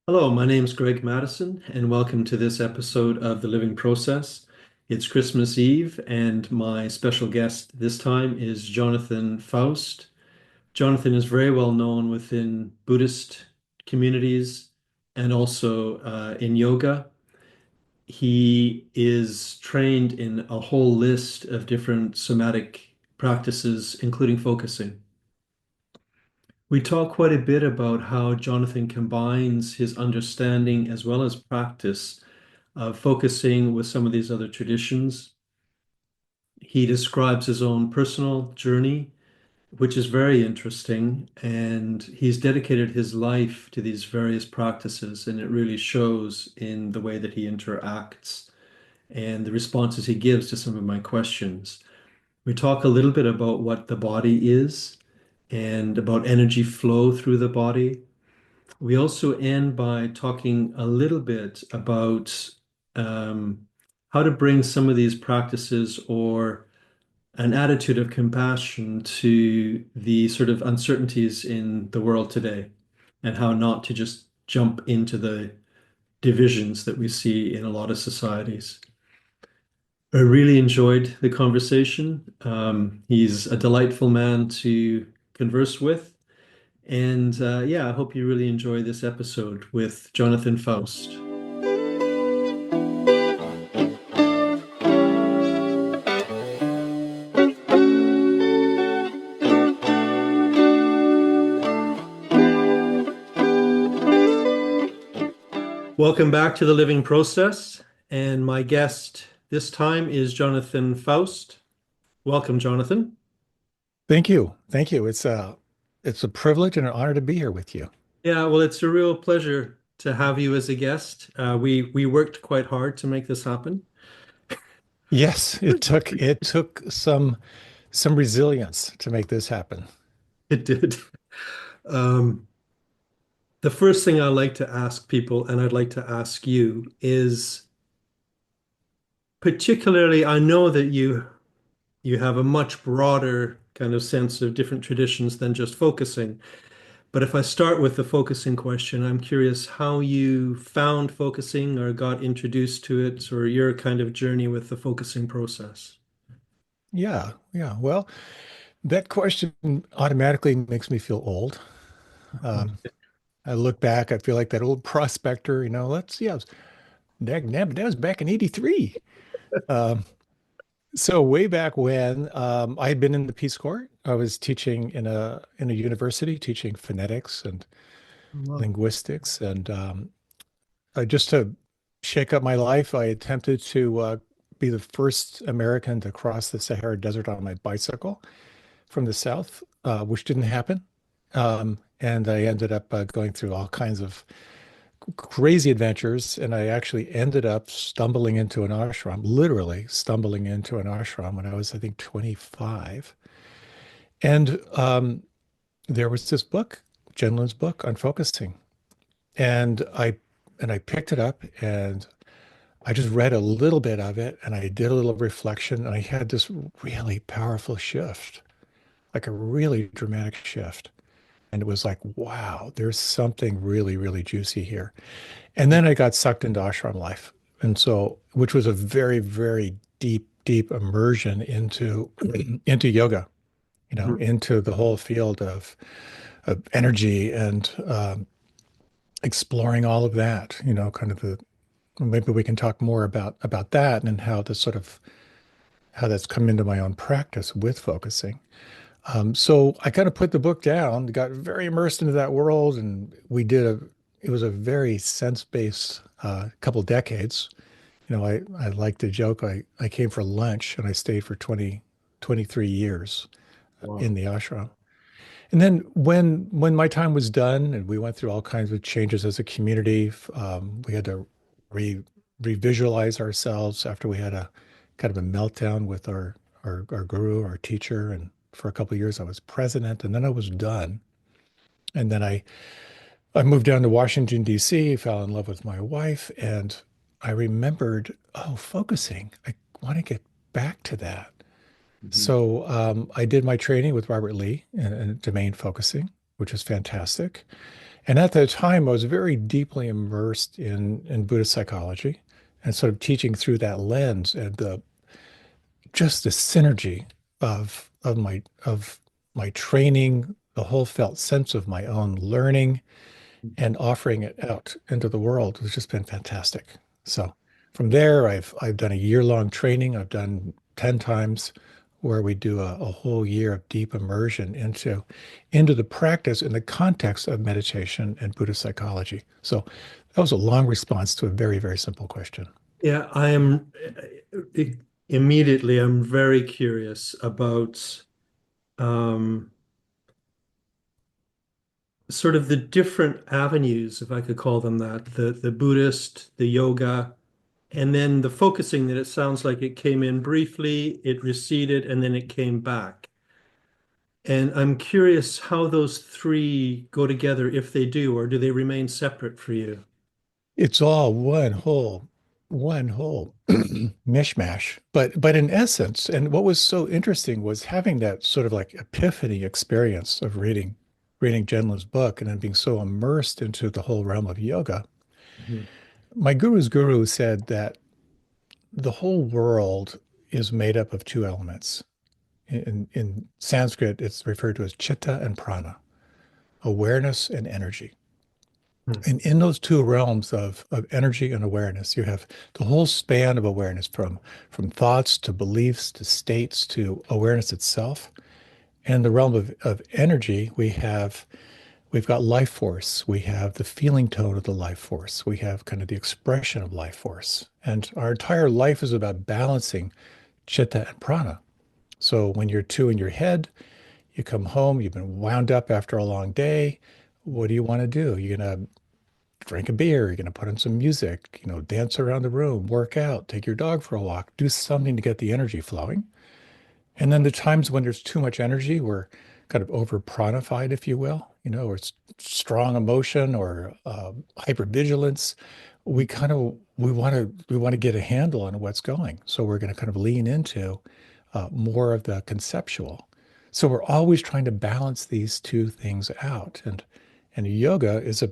Hello, my name's Greg Madison, and welcome to this episode of The Living Process. It's Christmas Eve, and my special guest this time is Jonathan Foust. Jonathan is very well known within Buddhist communities and also in yoga. He is trained in a whole list of different somatic practices, including focusing. We talk quite a bit about how Jonathan combines his understanding as well as practice of focusing with some of these other traditions. He describes his own personal journey, which is very interesting, and he's dedicated his life to these various practices, and it really shows in the way that he interacts and the responses he gives to some of my questions. We talk a little bit about what the body is and about energy flow through the body. We also end by talking a little bit about um, how to bring some of these practices or an attitude of compassion to the sort of uncertainties in the world today and how not to just jump into the divisions that we see in a lot of societies. I really enjoyed the conversation. He's a delightful man to converse with. And yeah, I hope you really enjoy this episode with Jonathan Foust. Welcome back to the Living Process. And my guest this time is Jonathan Foust. Welcome, Jonathan. Thank you. Thank you. It's a privilege and an honor to be here with you. Yeah, well, it's a real pleasure to have you as a guest. We worked quite hard to make this happen. Yes, it took some resilience to make this happen. It did. Um, the first thing I like to ask people, and I'd like to ask you, is particularly, I know that you have a much broader kind of sense of different traditions than just focusing. But if I start with the focusing question, I'm curious how you found focusing or got introduced to it, or your kind of journey with the focusing process. Yeah, yeah. Well, that question automatically makes me feel old. Um, I look back, I feel like that old prospector, let's see, that was back in 83. Um, so way back when, I had been in the Peace Corps. I was teaching in a university, teaching phonetics and Wow. linguistics, and just to shake up my life, I attempted to be the first American to cross the Sahara Desert on my bicycle from the south, which didn't happen. And I ended up going through all kinds of crazy adventures. And I actually ended up stumbling into an ashram, literally stumbling into an ashram when I was, I think, 25. And there was this book, Jenlin's book on focusing. And I picked it up and I just read a little bit of it and I did a little reflection and I had this really powerful shift, like a really dramatic shift. And it was like, wow, there's something really, really juicy here. And then I got sucked into ashram life. And so, which was a very, very deep, deep immersion into into yoga, Mhm. into the whole field of energy and exploring all of that, kind of the maybe we can talk more about that and how this sort of how that's come into my own practice with focusing. So I kind of put the book down, got very immersed into that world, and it was a very sense-based couple decades. I like to joke, I came for lunch and I stayed for 23 years in Wow. the ashram. And then when my time was done and we went through all kinds of changes as a community, we had to re revisualize ourselves after we had a kind of a meltdown with our guru, our teacher, and for a couple of years I was president, and then I was done. And then I moved down to Washington, D.C., fell in love with my wife, and I remembered, oh, focusing. I want to get back to that. Mhm. So I did my training with Robert Lee in domain focusing, which is fantastic. And at that time, I was very deeply immersed in Buddhist psychology and sort of teaching through that lens and the just the synergy of my training, the whole felt sense of my own learning and offering it out into the world has just been fantastic. So from there, I've done a year-long training. I've done 10 times where we do a whole year of deep immersion into the practice in the context of meditation and Buddhist psychology. So that was a long response to a very, very simple question. Yeah, I am immediately, I'm very curious about um, sort of the different avenues, if I could call them that, the Buddhist, the yoga, and then the focusing that it sounds like it came in briefly, it receded, and then it came back. And I'm curious how those three go together, if they do, or do they remain separate for you? It's all one whole mishmash. But in essence, and what was so interesting was having that sort of like epiphany experience of reading Jenla's book and then being so immersed into the whole realm of yoga. Mhm. My guru's guru said that the whole world is made up of two elements. In Sanskrit, it's referred to as chitta and prana, awareness and energy. Hmm. And in those two realms of energy and awareness, you have the whole span of awareness from thoughts to beliefs to states to awareness itself. And in the realm of energy, we've got life force. We have the feeling tone of the life force. We have kind of the expression of life force. And our entire life is about balancing chitta and prana. So when you're two in your head, you come home, you've been wound up after a long day. What do you want to do? You're going to drink a beer, you're going to put on some music, dance around the room, work out, take your dog for a walk, do something to get the energy flowing. And then the times when there's too much energy, we're kind of over pranified, if you will, or it's strong emotion or hypervigilance. We want to get a handle on what's going. So we're going to kind of lean into more of the conceptual. So we're always trying to balance these two things out. And yoga is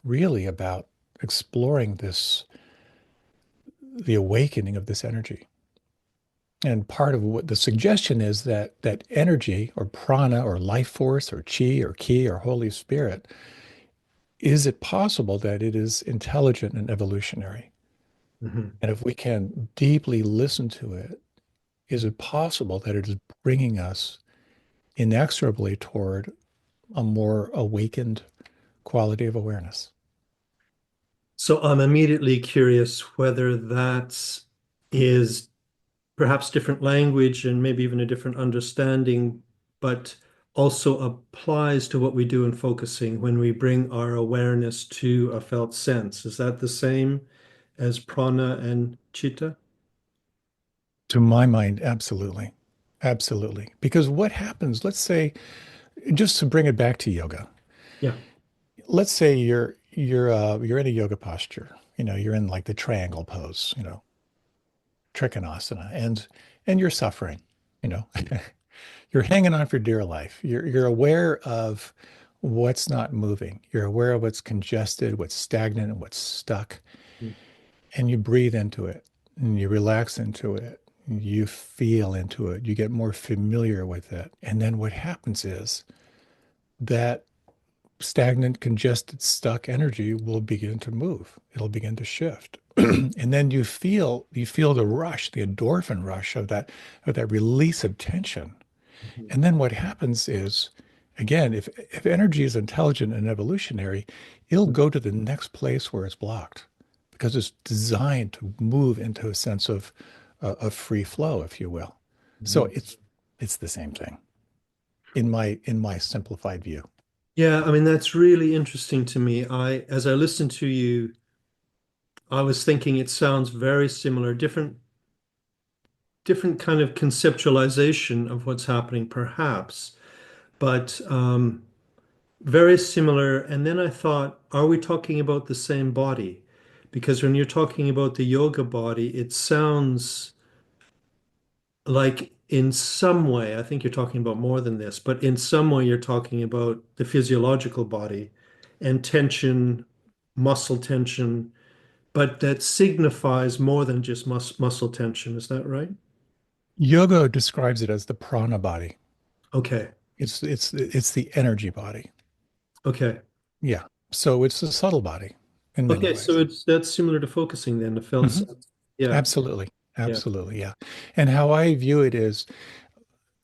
really about exploring the awakening of this energy. And part of what the suggestion is that energy or prana or life force or chi or ki or Holy Spirit, is it possible that it is intelligent and evolutionary? Mhm. And if we can deeply listen to it, is it possible that it is bringing us inexorably toward a more awakened quality of awareness? So I'm immediately curious whether that is perhaps different language and maybe even a different understanding, but also applies to what we do in focusing when we bring our awareness to a felt sense. Is that the same as prana and chitta? To my mind, absolutely. Absolutely. Because what happens, let's say, just to bring it back to yoga, Yeah. let's say you're in a yoga posture, you're in like the triangle pose, trikonasana, and you're suffering, you know, you're hanging on for dear life. You're aware of what's not moving. You're aware of what's congested, what's stagnant, and what's stuck. And you breathe into it and you relax into it. You feel into it. You get more familiar with it. And then what happens is that stagnant, congested, stuck energy will begin to move. It'll begin to shift. And then you feel the rush, the endorphin rush of that release of tension. Mhm. And then what happens is, again, if energy is intelligent and evolutionary, it'll go to the next place where it's blocked because it's designed to move into a sense of free flow, if you will. So Mhm. it's the same thing in my simplified view. Yeah, I mean that's really interesting to me. As I listened to you, I was thinking it sounds very similar, different kind of conceptualization of what's happening, perhaps, but very similar. And then I thought, are we talking about the same body? Because when you're talking about the yoga body, it sounds like in some way, I think you're talking about more than this, but in some way you're talking about the physiological body. and tension, muscle tension, but that signifies more than just muscle tension. Is that right? Yoga describes it as the prana body. Okay. It's the energy body. Okay. Yeah. So it's the subtle body in many Okay. So ways. it's that's similar to focusing then, the felt Mhm. sense. Yeah. Absolutely. Yeah. Absolutely. Yeah. And how I view it is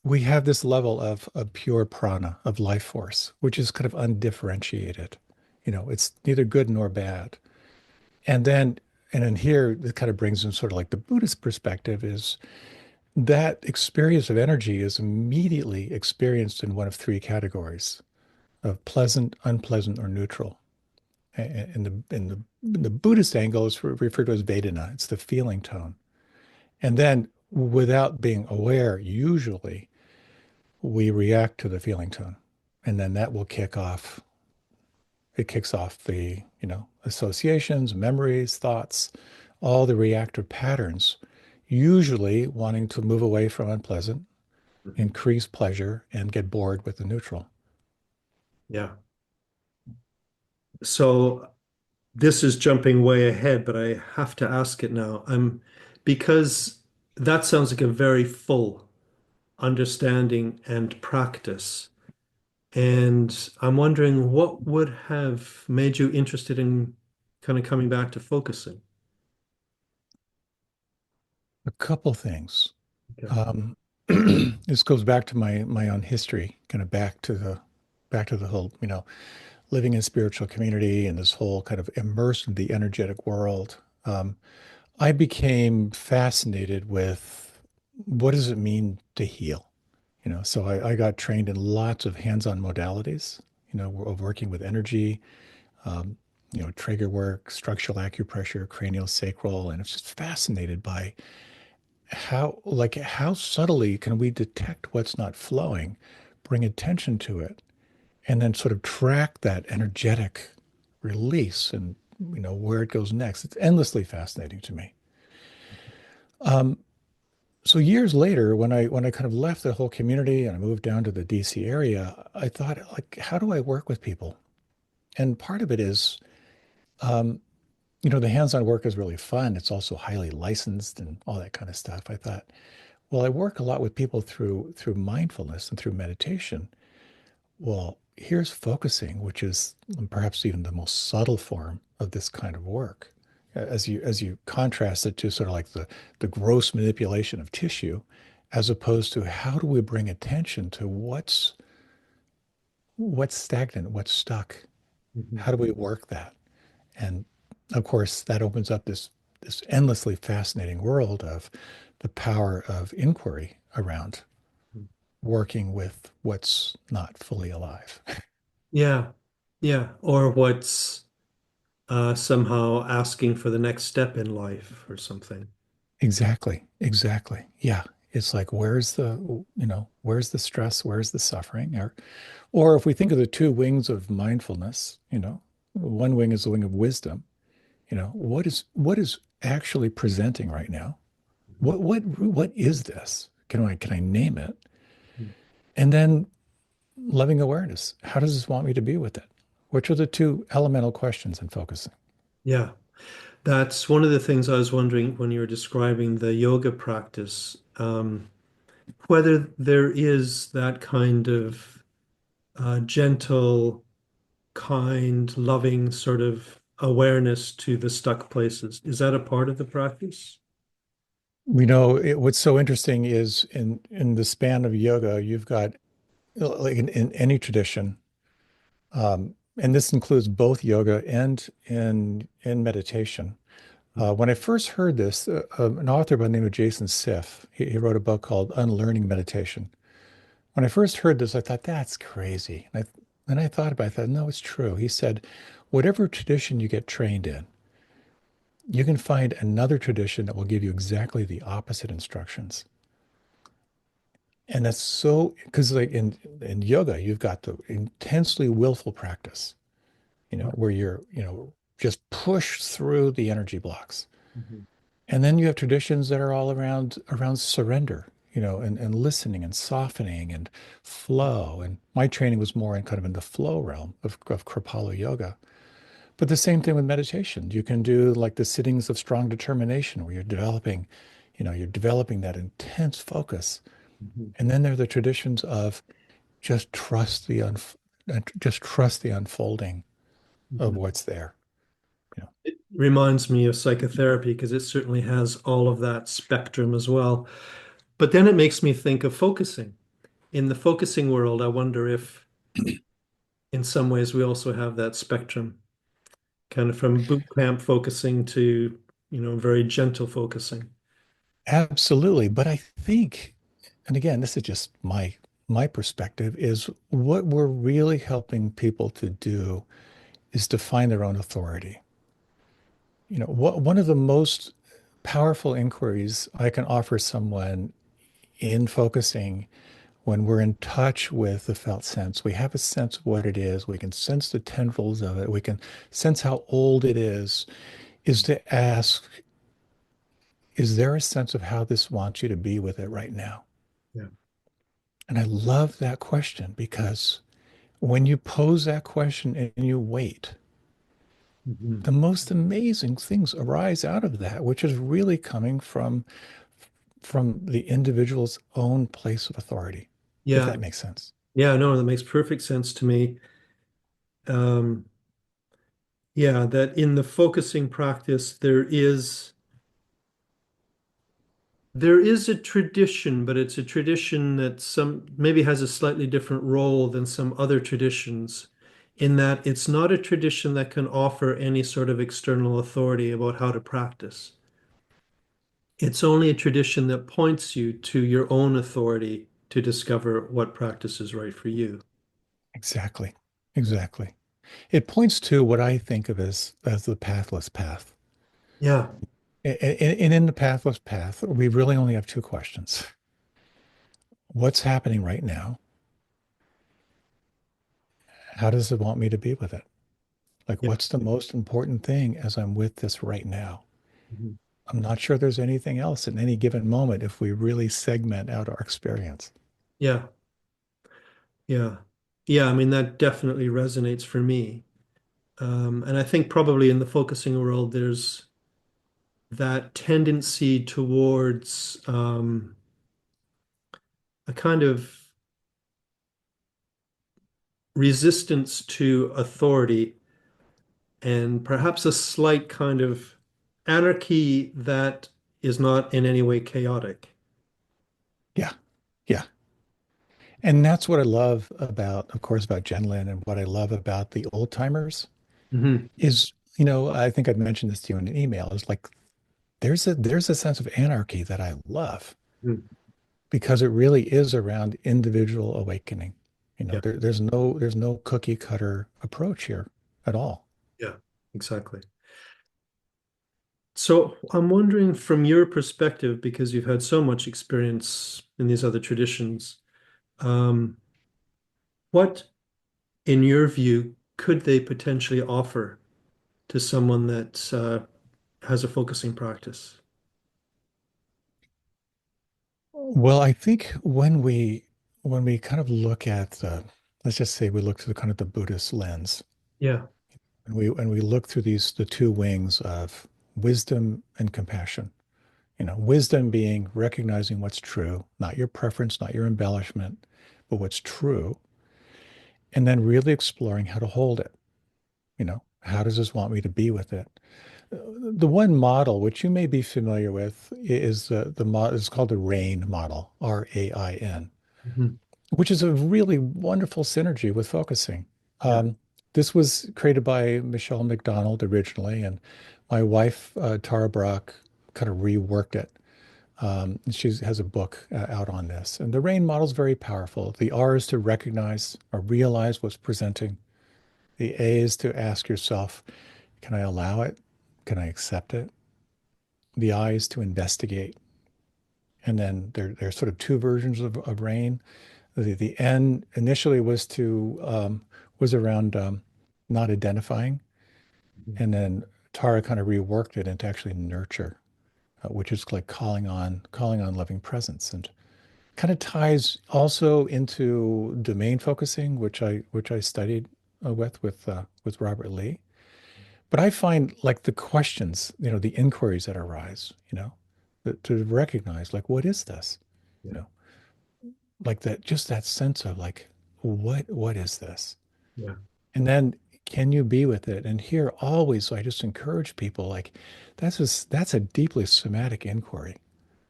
we have this level of pure prana, of life force, which is kind of undifferentiated. It's neither good nor bad. And then, and in here, it kind of brings in sort of like the Buddhist perspective is that experience of energy is immediately experienced in one of three categories of pleasant, unpleasant, or neutral. In the Buddhist angle, it's referred to as Vedana. It's the feeling tone. And then, without being aware, usually we react to the feeling tone, and then that will kick off. It kicks off the associations, memories, thoughts, all the reactive patterns, usually wanting to move away from unpleasant, Mhm. increase pleasure, and get bored with the neutral. Yeah. So this is jumping way ahead, but I have to ask it now. Because that sounds like a very full understanding and practice. And I'm wondering what would have made you interested in kind of coming back to focusing? A couple things. Okay. Um, this goes back to my own history, kind of back to the whole, living in spiritual community and this whole kind of immersed in the energetic world. I became fascinated with what does it mean to heal? So I got trained in lots of hands-on modalities, of working with energy, um, Trager work, structural acupressure, Cranio-Sacral, and I was just fascinated by how subtly can we detect what's not flowing, bring attention to it, and then sort of track that energetic release and where it goes next. It's endlessly fascinating to me. Um, so years later, when I kind of left the whole community and I moved down to the DC area, I thought, like, how do I work with people? And part of it is, um, the hands-on work is really fun. It's also highly licensed and all that kind of stuff. I thought, well, I work a lot with people through mindfulness and through meditation. Well, here's focusing, which is perhaps even the most subtle form of this kind of work. As you contrast it to sort of like the gross manipulation of tissue, as opposed to how do we bring attention to what's stagnant, what's stuck? Mhm. How do we work that? And of course, that opens up this endlessly fascinating world of the power of inquiry around working with what's not fully alive. Yeah. Yeah. Or what's somehow asking for the next step in life or something. Exactly. Exactly. Yeah. It's like where's the stress, where's the suffering? Or if we think of the two wings of mindfulness, one wing is the wing of wisdom. What is actually presenting right now? What is this? Can I name it? Mhm. And then loving awareness. How does this want me to be with it? Which are the two elemental questions in focusing? Yeah. That's one of the things I was wondering when you were describing the yoga practice, whether there is that kind of gentle, kind, loving sort of awareness to the stuck places. Is that a part of the practice? What's so interesting is in the span of yoga, you've got like in any tradition, and this includes both yoga and in meditation. When I first heard this, an author by the name of Jason Siff, he wrote a book called Unlearning Meditation. When I first heard this, I thought that's crazy. And I thought about it, I thought, no, it's true. He said, whatever tradition you get trained in, you can find another tradition that will give you exactly the opposite instructions. And that's so because like in yoga, you've got the intensely willful practice, where you're, just push through the energy blocks. Mhm. And then you have traditions that are all around surrender, and listening and softening and flow. And my training was more in kind of in the flow realm of Kripalu Yoga. But the same thing with meditation. You can do like the sittings of strong determination where you're developing that intense focus. Mhm. And then there are the traditions of just just trust the unfolding of Mhm. what's there. You know, It reminds me of psychotherapy because it certainly has all of that spectrum as well. But then it makes me think of focusing. In the focusing world, I wonder if in some ways we also have that spectrum, kind of from boot camp focusing to, very gentle focusing. absolutely. But I think, and again, this is just my perspective, is what we're really helping people to do is to find their own authority. One of the most powerful inquiries I can offer someone in focusing when we're in touch with the felt sense, we have a sense of what it is. We can sense the tendrils of it. We can sense how old it is to ask, is there a sense of how this wants you to be with it right now? Yeah. And I love that question because when you pose that question and you wait, Mhm. the most amazing things arise out of that, which is really coming from the individual's own place of authority, if Yeah. that makes sense. Yeah, no, that makes perfect sense to me. Um, yeah, that in the focusing practice, there is a tradition, but it's a tradition that some maybe has a slightly different role than some other traditions, in that it's not a tradition that can offer any sort of external authority about how to practice. It's only a tradition that points you to your own authority to discover what practice is right for you. Exactly. Exactly. It points to what I think of as the pathless path. Yeah. And in the pathless path, we really only have two questions. What's happening right now? How does it want me to be with it? Like, Yeah. what's the most important thing as I'm with this right now? Mhm. I'm not sure there's anything else in any given moment if we really segment out our experience. Yeah. Yeah. Yeah. I mean, that definitely resonates for me. And I think probably in the focusing world, there's that tendency towards a kind of resistance to authority and perhaps a slight kind of anarchy that is not in any way chaotic. Yeah. Yeah. And that's what I love about, of course, about Jen Lin and what I love about the old timers Hmm. is, I think I'd mentioned this to you in an email, is like there's a sense of anarchy that I love because it really is around individual awakening. Yeah. There's no cookie cutter approach here at all. Yeah. Exactly. So I'm wondering from your perspective, because you've had so much experience in these other traditions, um, what, in your view, could they potentially offer to someone that has a focusing practice? Well, I think when we kind of look at let's just say we look through the kind of the Buddhist lens, Yeah. and we look through the two wings of wisdom and compassion. Wisdom being recognizing what's true, not your preference, not your embellishment, but what's true, and then really exploring how to hold it. How does this want me to be with it? The one model, which you may be familiar with, is the model is called the RAIN model, RAIN, Mhm. which is a really wonderful synergy with focusing. Yeah. This was created by Michelle McDonald originally, and my wife, Tara Brach, kind of reworked it. She has a book out on this. And the RAIN model is very powerful. The R is to recognize or realize what's presenting. The A is to ask yourself, can I allow it? Can I accept it? The I is to investigate. And then there's sort of two versions of RAIN. The N initially was around not identifying, Mhm. and then Tara kind of reworked it into actually nurture, which is like calling on loving presence. And kind of ties also into domain focusing, which I studied with Robert Lee. But I find like the questions, the inquiries that arise, to recognize like what is this? Yeah. You know, like that just that sense of like what is this? Yeah. And then can you be with it? And here always I just encourage people like that's a deeply somatic inquiry.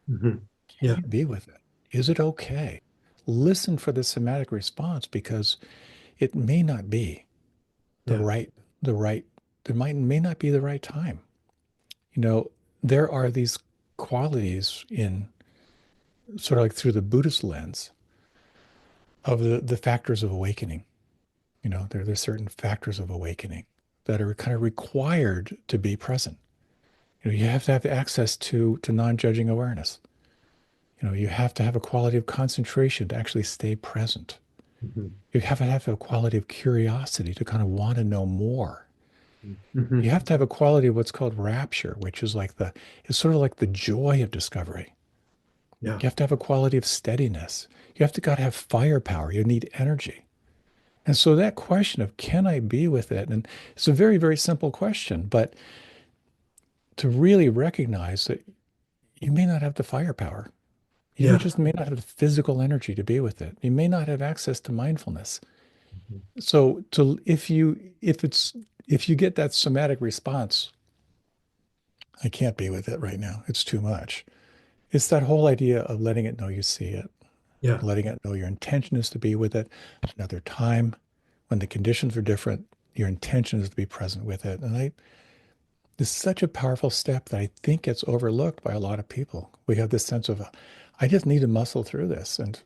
Hmm. Can Yeah. you be with it? Is it okay? Listen for the somatic response because it may not be the Yeah. right, the right, there may not be the right time. You know, there are these qualities in sort of like through the Buddhist lens of the factors of awakening. There's certain factors of awakening that are kind of required to be present. You have to have access to non-judging awareness. You have to have a quality of concentration to actually stay present. Hmm. You have a quality of curiosity to kind of want to know more. You Hmm. have to have a quality of what's called rapture, which is it's sort of like the joy of discovery. Yeah. You have to have a quality of steadiness. You have to got to have firepower. You need energy. And so that question of can I be with it? And it's a very, very simple question, but to really recognize that you may not have the firepower. You Yeah. just may not have the physical energy to be with it. You may not have access to mindfulness. Mhm. So if you get that somatic response, I can't be with it right now. It's too much. It's that whole idea of letting it know you see it, Yeah. letting it know your intention is to be with it another time when the conditions are different. Your intention is to be present with it. And it's such a powerful step that I think gets overlooked by a lot of people. We have this sense of, I just need to muscle through this. And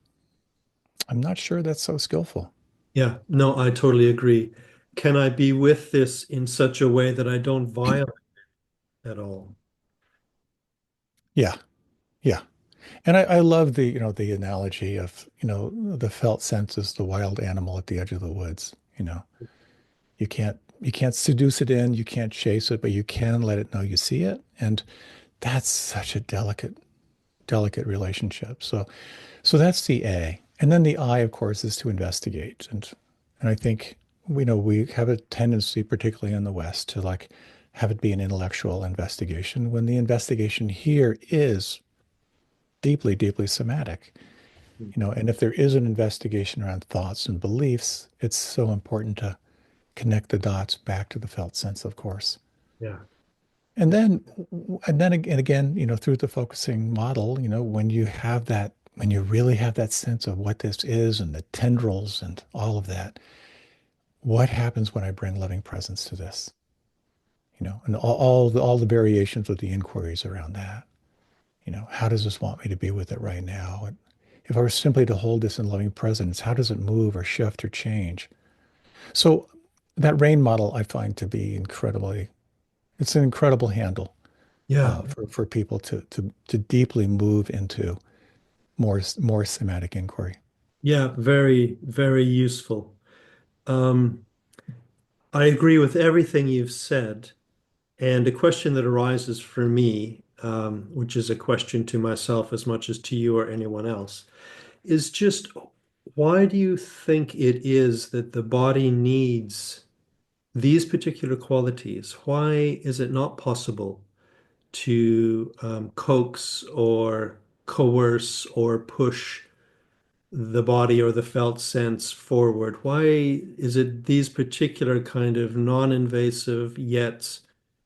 I'm not sure that's so skillful. Yeah. No, I totally agree. Can I be with this in such a way that I don't violate at all? Yeah. Yeah. And I love the analogy of, the felt sense is the wild animal at the edge of the woods. You can't seduce it in, you can't chase it, but you can let it know you see it. And that's such a delicate relationship. So that's the A. And then the I, of course, is to investigate. And I think we have a tendency, particularly in the West, to like have it be an intellectual investigation when the investigation here is deeply, deeply somatic. And if there is an investigation around thoughts and beliefs, it's so important to connect the dots back to the felt sense, of course. Yeah. And then, and again, through the focusing model, when you really have that sense of what this is and the tendrils and all of that, what happens when I bring loving presence to this? And all the variations of the inquiries around that. How does this want me to be with it right now? And if I were simply to hold this in loving presence, how does it move or shift or change? So that rain model I find to be it's an incredible handle Yeah. for people to deeply move into more somatic inquiry. Yeah. Very, very useful. Um, I agree with everything you've said. And a question that arises for me, which is a question to myself as much as to you or anyone else, is just why do you think it is that the body needs these particular qualities? Why is it not possible to coax or coerce or push the body or the felt sense forward? Why is it these particular kind of non-invasive yet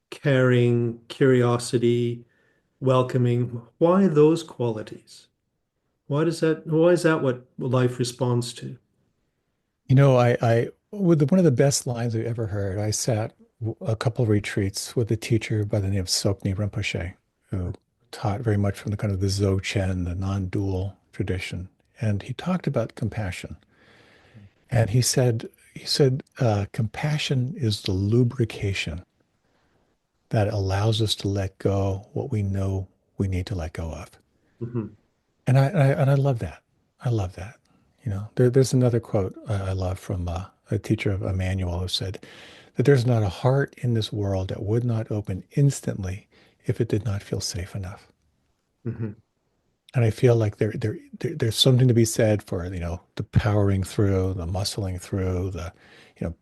caring, curiosity, welcoming? Why those qualities? Why is that what life responds to? I with one of the best lines I've ever heard, I sat a couple of retreats with a teacher by the name of Sokni Rinpoche, who taught very much from the kind of the Dzogchen, the non-dual tradition. And he talked about compassion. And he said, compassion is the lubrication that allows us to let go what we know we need to let go of. Mhm. And I love that. I love that. There's another quote I love from a teacher of Emmanuel who said that there's not a heart in this world that would not open instantly if it did not feel safe enough. Mhm. And I feel like there's something to be said for, the powering through, the muscling through,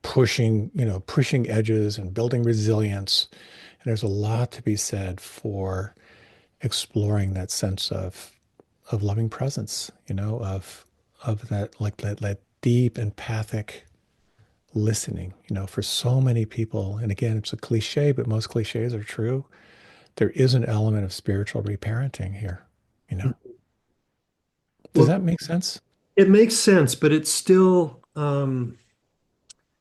pushing edges and building resilience. And there's a lot to be said for exploring that sense of loving presence, of that deep empathic listening, for so many people. And again, it's a cliche, but most cliches are true. There is an element of spiritual reparenting here, you know. Does Well, that make sense? it makes sense, but it's still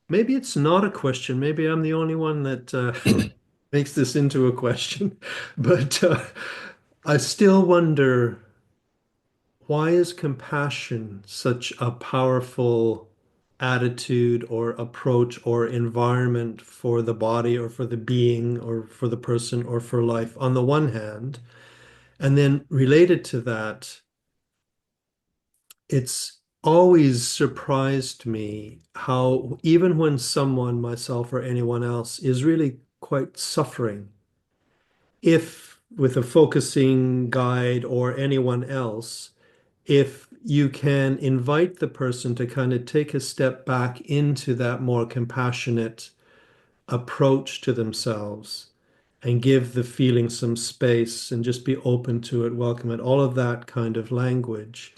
maybe it's not a question. Maybe I'm the only one that makes this into a question. But I still wonder, why is compassion such a powerful attitude or approach or environment for the body or for the being or for the person or for life on the one hand? And then related to that, it's always surprised me how even when someone, myself or anyone else, is really quite suffering, if with a focusing guide or anyone else, if you can invite the person to kind of take a step back into that more compassionate approach to themselves and give the feeling some space and just be open to it, welcome it, all of that kind of language,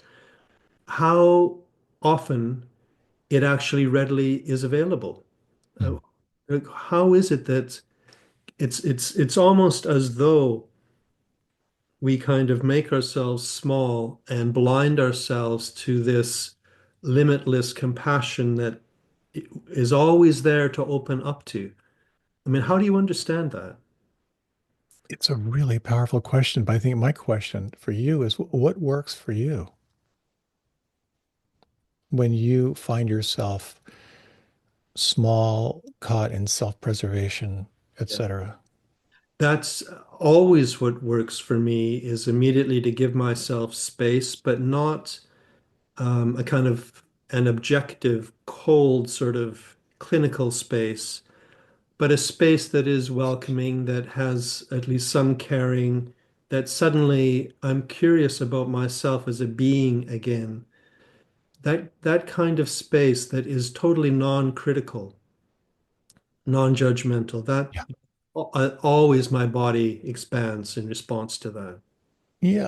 how often it actually readily is available. Uh, Mm. how is it that it's almost as though we kind of make ourselves small and blind ourselves to this limitless compassion that is always there to open up to. I mean, how do you understand that? It's a really powerful question, but I think my question for you is what works for you when you find yourself small, caught in self-preservation, Yeah. etc. That's always what works for me is immediately to give myself space, but not a kind of an objective, cold sort of clinical space, but a space that is welcoming, that has at least some caring, that suddenly I'm curious about myself as a being again. That kind of space that is totally non-critical, non-judgmental, that Yeah. always my body expands in response to that. Yeah,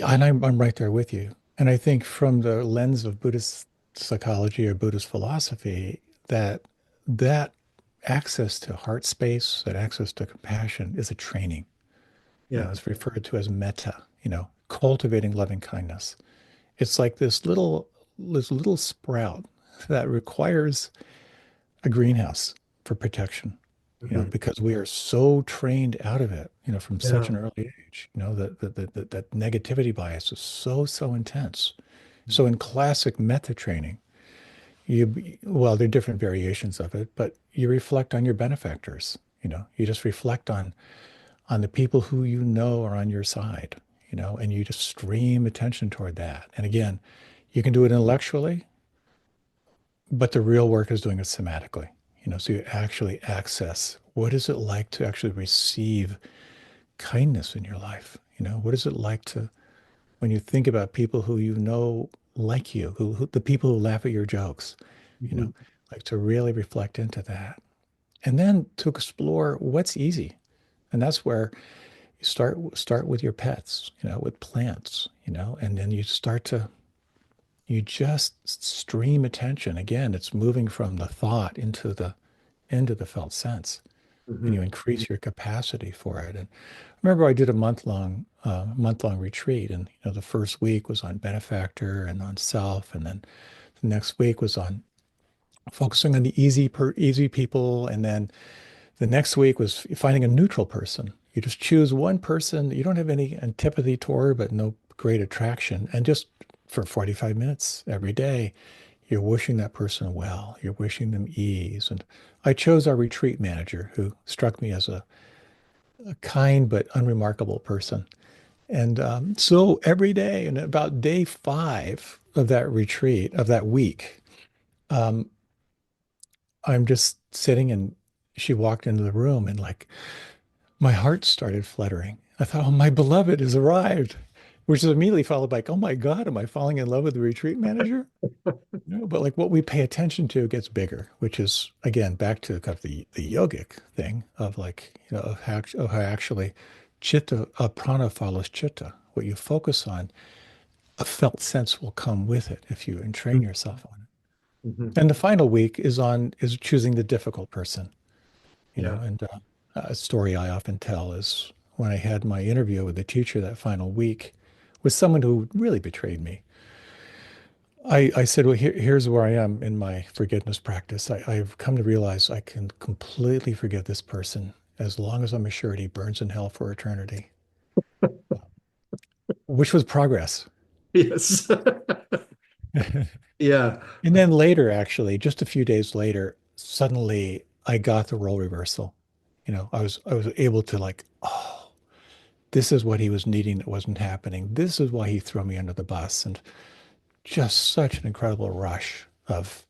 I'm right there with you. And I think from the lens of Buddhist psychology or Buddhist philosophy, that access to heart space, that access to compassion is a training. Yeah. It's referred to as metta, cultivating loving kindness. It's like this little sprout that requires a greenhouse for protection, Mhm. because we are so trained out of it, from such Yeah. an early age, that negativity bias is so intense. So in classic metta training, well, there are different variations of it, but you reflect on your benefactors, you just reflect on the people who are on your side, and you just stream attention toward that. And again, you can do it intellectually, but the real work is doing it somatically, so you actually access what is it like to actually receive kindness in your life? What is it like to, when you think about people who like you, the people who laugh at your jokes, you know, Mhm. like to really reflect into that. And then to explore what's easy. And that's where you start with your pets, with plants, and then you just stream attention. Again, it's moving from the thought into the felt sense, and you Mhm. increase your capacity for it. And I remember I did a month long retreat, and the first week was on benefactor and on self, and then the next week was on focusing on the easy people, and then the next week was finding a neutral person. You just choose one person you don't have any antipathy toward, but no great attraction, and just for 45 minutes every day, you're wishing that person well. You're wishing them ease. And I chose our retreat manager, who struck me as a kind but unremarkable person. And so every day, and about day 5 of that retreat, of that week, um, I'm just sitting, and she walked into the room, and like my heart started fluttering. I thought, oh, my beloved has arrived. which is immediately followed by, oh my God, am I falling in love with the retreat manager? No, but like what we pay attention to gets bigger, which is again back to kind of the yogic thing of like, of how actually chitta, prana follows chitta. What you focus on, a felt sense will come with it if you entrain yourself on it. Mhm. And the final week is choosing the difficult person, Yeah. and a story I often tell is when I had my interview with the teacher that final week with someone who really betrayed me. I said, well, here's where I am in my forgiveness practice. I've come to realize I can completely forgive this person as long as I'm assured he burns in hell for eternity, which was progress. Yes. Yeah. And then later, actually, just a few days later, suddenly I got the role reversal. I was able to like, oh, this is what he was needing that wasn't happening. This is why he threw me under the bus. And just such an incredible rush of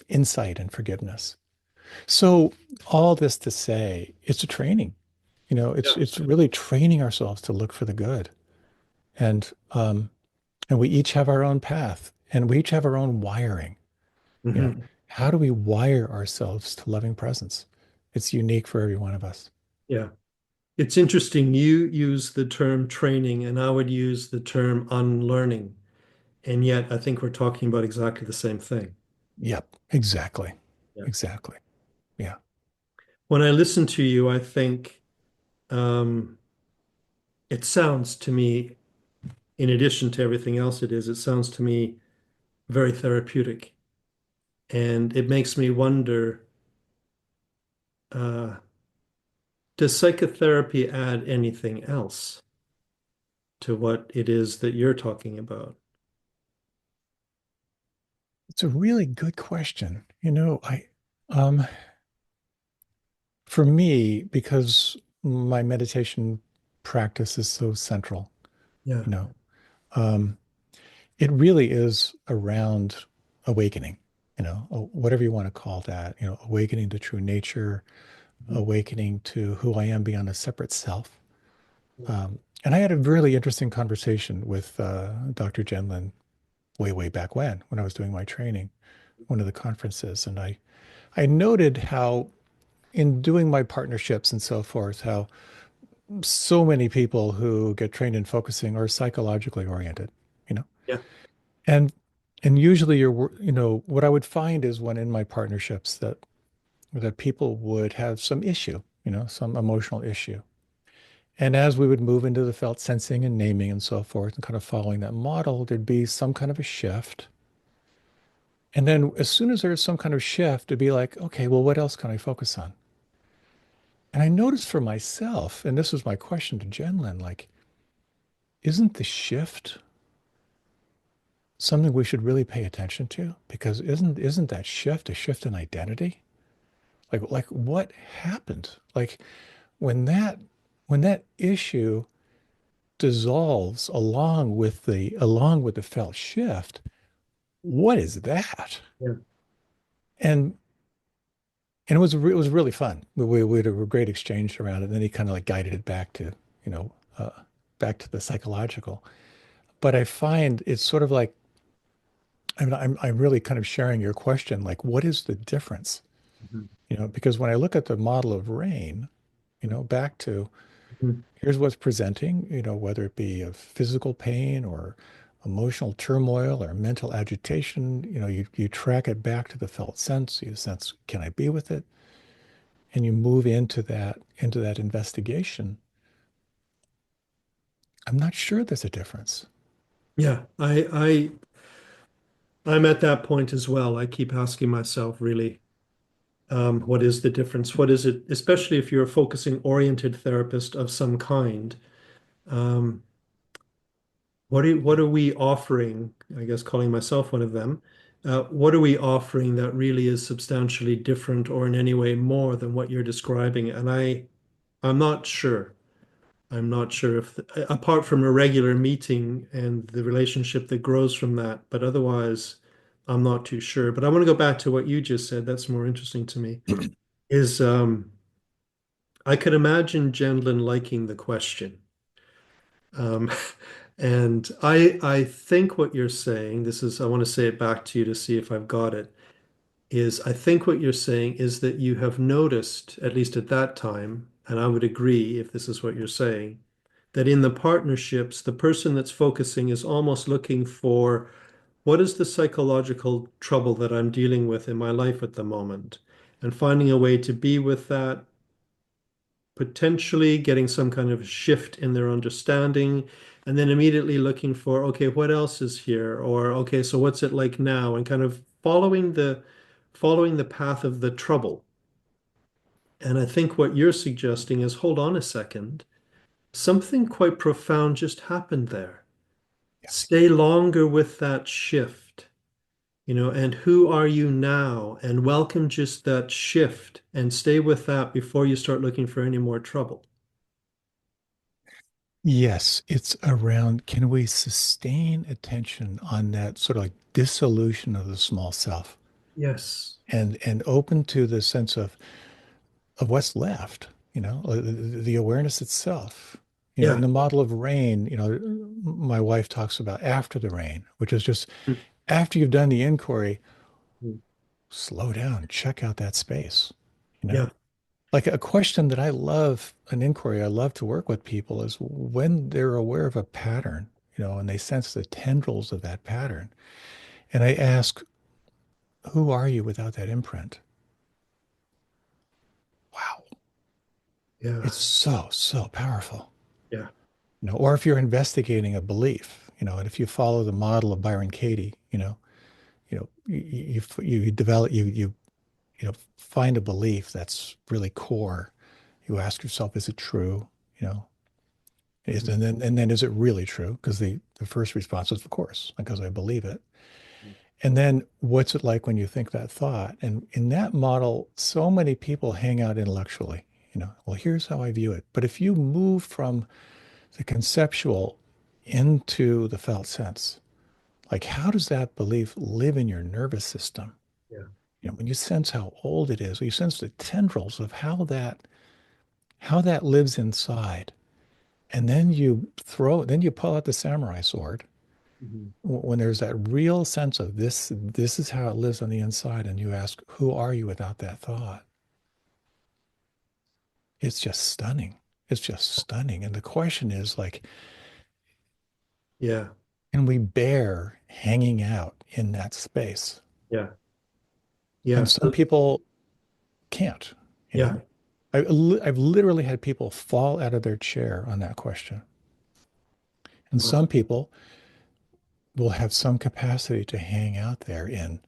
insight and forgiveness. So all this to say, it's a training. Yeah. It's really training ourselves to look for the good. And we each have our own path and we each have our own wiring. You know, Mhm. how do we wire ourselves to loving presence? It's unique for every one of us. Yeah. It's interesting. You use the term training, and I would use the term unlearning. And yet, I think we're talking about exactly the same thing. Yep, exactly. Yeah. Exactly. Yeah. When I listen to you, I think um, it sounds to me, in addition to everything else it sounds to me very therapeutic. And it makes me wonder, uh, does psychotherapy add anything else to what it is that you're talking about? It's a really good question. Um, for me, because my meditation practice is so central, Yeah. you know, um, it really is around awakening, whatever you want to call that, awakening to true nature, Mhm. awakening to who I am beyond a separate self. And I had a really interesting conversation with Dr. Jenlin way back when I was doing my training, one of the conferences. And I noted how in doing my partnerships and so forth, how so many people who get trained in focusing are psychologically oriented, you know, Yeah. and and usually what I would find is when in my partnerships that people would have some issue, some emotional issue. And as we would move into the felt sensing and naming and so forth and kind of following that model, there'd be some kind of a shift. And then as soon as there's some kind of shift, it'd be like, okay, well, what else can I focus on? And I noticed for myself, and this was my question to Jenlin, like, isn't the shift something we should really pay attention to? Because isn't that shift a shift in identity? Like what happened? Like when that when that issue dissolves along with the felt shift, what is that? Yeah. And it was really fun. We had a great exchange around it. And then he kind of like guided it you know, uh, back to the psychological. But I find it's sort of like I'm really kind of sharing your question, like what is the difference? Mhm. Because when I look at the model of rain, back to Mhm. here's what's presenting, whether it be of physical pain or emotional turmoil or mental agitation, you track it back to the felt sense. You sense, can I be with it? And you move into that investigation. I'm not sure there's a difference. Yeah. I'm at that point as well. I keep asking myself, really, what is the difference? What is it, especially if you're a focusing oriented therapist of some kind? Um, what are we offering? I guess calling myself one of them. What are we offering that really is substantially different or in any way more than what you're describing? And I'm not sure. I'm not sure if, apart from a regular meeting and the relationship that grows from that, but otherwise, I'm not too sure. But I want to go back to what you just said. That's more interesting to me. Is I could imagine Gendlin liking the question. Um, and I think what you're saying, this is, I want to say it back to you to see if I've got it, is I think what you're saying is that you have noticed, at least at that time, and I would agree if this is what you're saying, that in the partnerships, the person that's focusing is almost looking for what is the psychological trouble that I'm dealing with in my life at the moment, and finding a way to be with that, potentially getting some kind of shift in their understanding, and then immediately looking for, okay, what else is here? Or, okay, so what's it like now? And kind of following the path of the trouble. And I think what you're suggesting is, hold on a second, something quite profound just happened there. Yeah. Stay longer with that shift, and who are you now? And welcome just that shift and stay with that before you start looking for any more trouble. Yes, it's around can we sustain attention on that sort of like dissolution of the small self Yes. and open to the sense of what's left, the awareness itself. In Yeah. the model of rain, my wife talks about after the rain, which is just after you've done the inquiry, Mhm. slow down, check out that space, you know. Yeah. Like a question that I love, an inquiry I love to work with people is when they're aware of a pattern, and they sense the tendrils of that pattern. And I ask, who are you without that imprint? Wow. Yeah. It's so, so powerful. Yeah. Or if you're investigating a belief, and if you follow the model of Byron Katie, you develop, find a belief that's really core. You ask yourself, is it true? You know, Mhm. and then is it really true? Because the first response is, of course, because I believe it. Mhm. And then what's it like when you think that thought? And in that model, so many people hang out intellectually, well, here's how I view it. But if you move from the conceptual into the felt sense, like how does that belief live in your nervous system? Yeah. When you sense how old it is, you sense the tendrils of how that lives inside. And then you pull out the samurai sword Mhm. when there's that real sense of this is how it lives on the inside, and you ask, who are you without that thought? It's just stunning. It's just stunning. And the question is like, Yeah. can we bear hanging out in that space? Yeah. Yeah. And some people can't, you Yeah. know. I've literally had people fall out of their chair on that question. And Wow. some people will have some capacity to hang out there in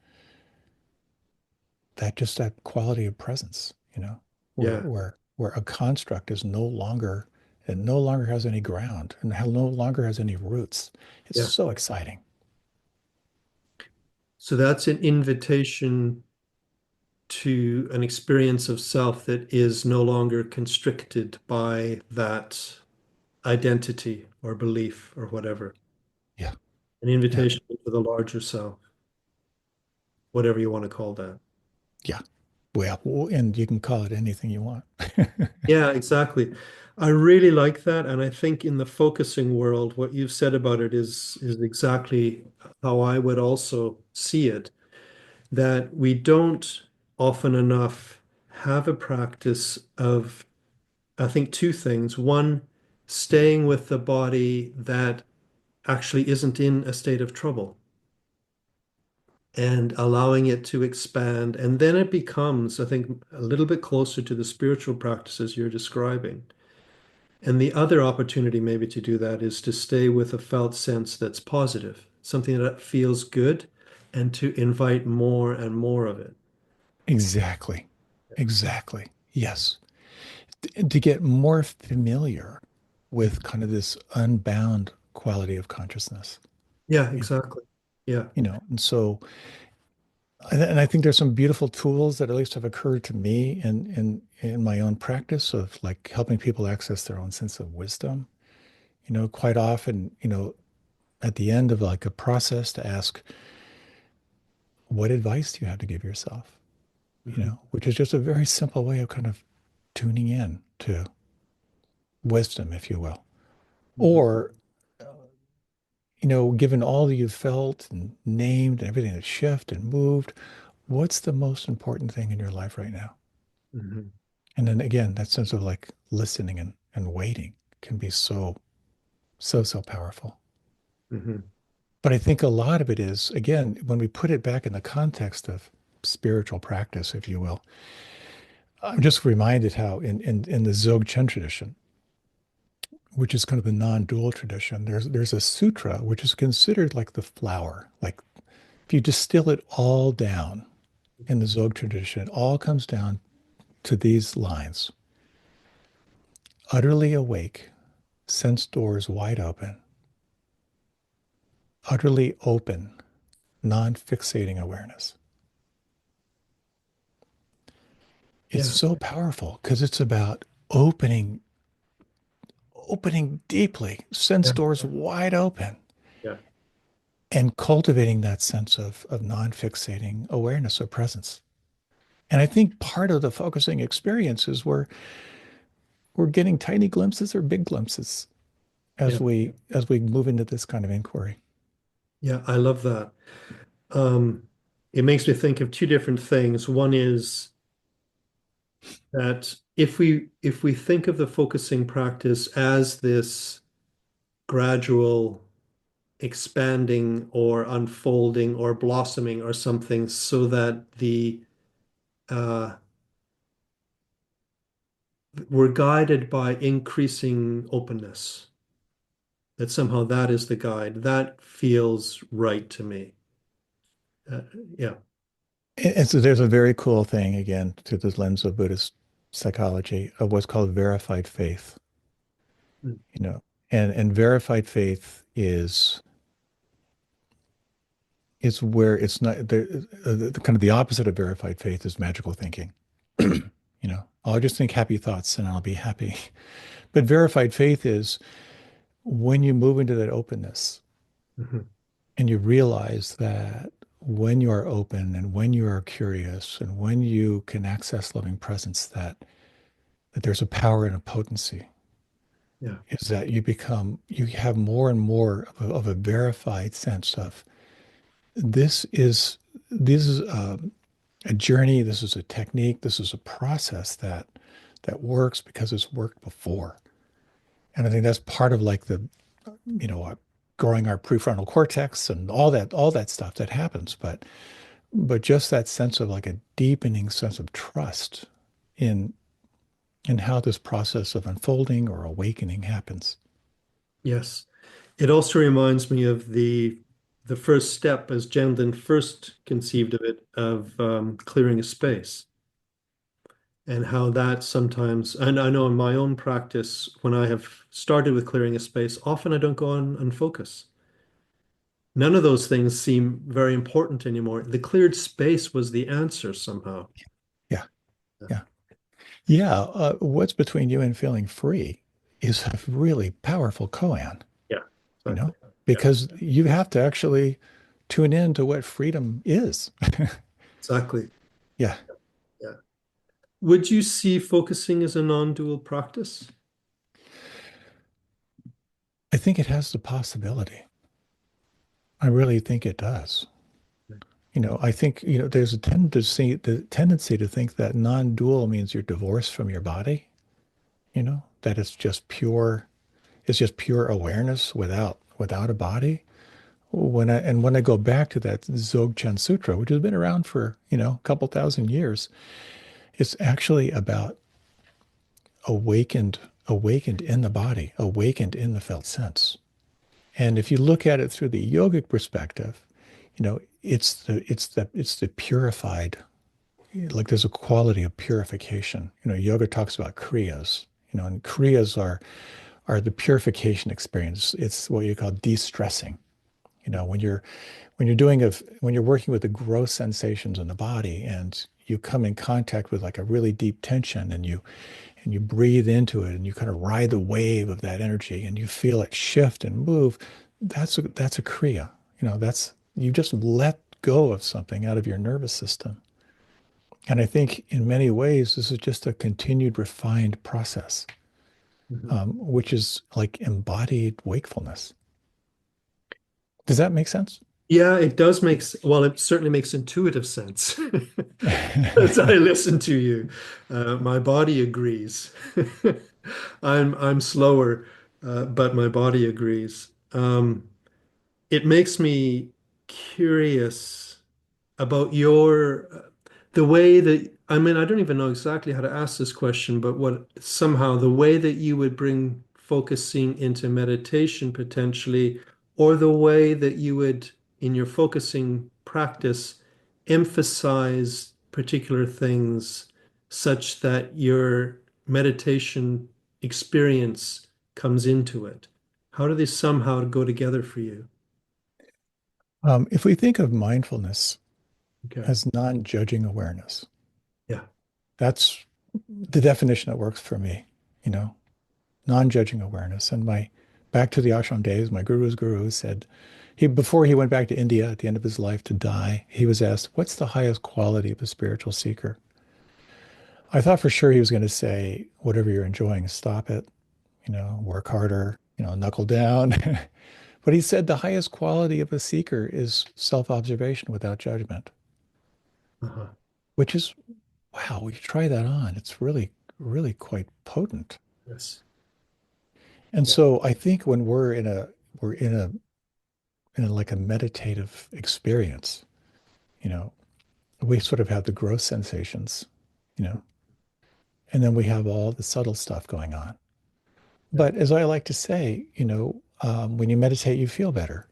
that quality of presence, where Yeah. where a construct is no longer it no longer has any ground and no longer has any roots. It's Yeah. so exciting. So that's an invitation to an experience of self that is no longer constricted by that identity or belief or whatever. Yeah. An Yeah. invitation to the larger self, whatever you want to call that. Yeah. Well, and you can call it anything you want. Yeah, exactly. I really like that, and I think in the focusing world, what you've said about it is exactly how I would also see it, that we don't often enough have a practice of, I think, two things. One, staying with the body that actually isn't in a state of trouble and allowing it to expand. And then it becomes, I think, a little bit closer to the spiritual practices you're describing. And the other opportunity maybe to do that is to stay with a felt sense that's positive, something that feels good, and to invite more and more of it. Exactly. Exactly. Yes. To get more familiar with kind of this unbound quality of consciousness. Yeah, You know, exactly. Yeah. and so and I think there's some beautiful tools that at least have occurred to me in my own practice of like helping people access their own sense of wisdom. Quite often, at the end of like a process to ask, what advice do you have to give yourself? Mhm. Which is just a very simple way of kind of tuning in to wisdom, if you will. Mhm. Or, given all that you've felt and named and everything that shifted and moved, what's the most important thing in your life right now? Mhm. And then again, that sense of like listening and waiting can be so powerful. Mhm. But I think a lot of it is, again, when we put it back in the context of spiritual practice, if you will, I'm just reminded how in the Dzogchen tradition, which is kind of the non-dual tradition, there's a sutra which is considered like the flower. Like if you distill it all down in the Dzog tradition, it all comes down to these lines: utterly awake, sense doors wide open, utterly open, non-fixating awareness. It's Yeah. so powerful because it's about opening deeply, sense Yeah. doors wide open, Yeah. and cultivating that sense of non-fixating awareness or presence. And I think part of the focusing experience is we're getting tiny glimpses or big glimpses Yeah. as we move into this kind of inquiry. Yeah. I love that. Um, it makes me think of two different things. One is that if we think of the focusing practice as this gradual expanding or unfolding or blossoming or something, so that the uh, we're guided by increasing openness, that somehow that is the guide, that feels right to me. Uh, yeah. And so there's a very cool thing, again, through the lens of Buddhist psychology, of what's called verified faith, Mm. you know. And verified faith is where it's not the kind of the opposite of verified faith is magical thinking. I'll just think happy thoughts and I'll be happy. But verified faith is when you move into that openness Mhm. and you realize that when you are open and when you are curious and when you can access loving presence, that there's a power and a potency, Yeah. is that you have more and more of a verified sense of this is a journey, this is a technique, this is a process that works because it's worked before. And I think that's part of like the, growing our prefrontal cortex and all that stuff that happens. But just that sense of like a deepening sense of trust in in how this process of unfolding or awakening happens. Yes. It also reminds me of the first step, as Jonathan first conceived of it, of clearing a space, and how that sometimes, and I know in my own practice, when I have started with clearing a space, often I don't go on and focus. None of those things seem very important anymore. The cleared space was the answer somehow. Yeah, Yeah. yeah, yeah. What's between you and feeling free is a really powerful koan, Yeah. you Exactly. know, Yeah. because you have to actually tune in to what freedom is. Exactly. Yeah, Yeah. Would you see focusing as a non-dual practice? I think it has the possibility. I really think it does. I think, there's a tendency to think that non-dual means you're divorced from your body, that it's just pure awareness without a body. When I go back to that Dzogchen Sutra, which has been around for, a couple thousand years, it's actually about awakened in the body, awakened in the felt sense. And if you look at it through the yogic perspective, it's the purified, like there's a quality of purification. Yoga talks about kriyas, and kriyas are the purification experience. It's what you call de-stressing. When you're working with the gross sensations in the body and you come in contact with like a really deep tension and you breathe into it and you kind of ride the wave of that energy and you feel it shift and move, that's a kriya. That's you just let go of something out of your nervous system. And I think in many ways this is just a continued refined process. Mhm. which is like embodied wakefulness. Does that make sense? Yeah, it does well, it certainly makes intuitive sense as I listen to you. My body agrees. I'm slower, but my body agrees. It makes me curious about the way that, I mean, I don't even know exactly how to ask this question, but what somehow the way that you would bring focusing into meditation potentially, or the way that you would, in your focusing practice, emphasize particular things such that your meditation experience comes into it. How do they somehow go together for you? If we think of mindfulness Okay. as non-judging awareness, Yeah. that's the definition that works for me, you know, non-judging awareness. And my back to the ashram days, my guru's guru said before he went back to India at the end of his life to die, he was asked, "What's the highest quality of a spiritual seeker?" I thought for sure he was going to say, "Whatever you're enjoying, stop it, work harder, knuckle down." But he said the highest quality of a seeker is self-observation without judgment, Uh-huh. which is, wow, we should try that on. It's really, really quite potent. Yes. And Yeah. so I think when we're in a like a meditative experience, you know, we sort of have the gross sensations, you know, and then we have all the subtle stuff going on. Yeah. But as I like to say, when you meditate, you feel better.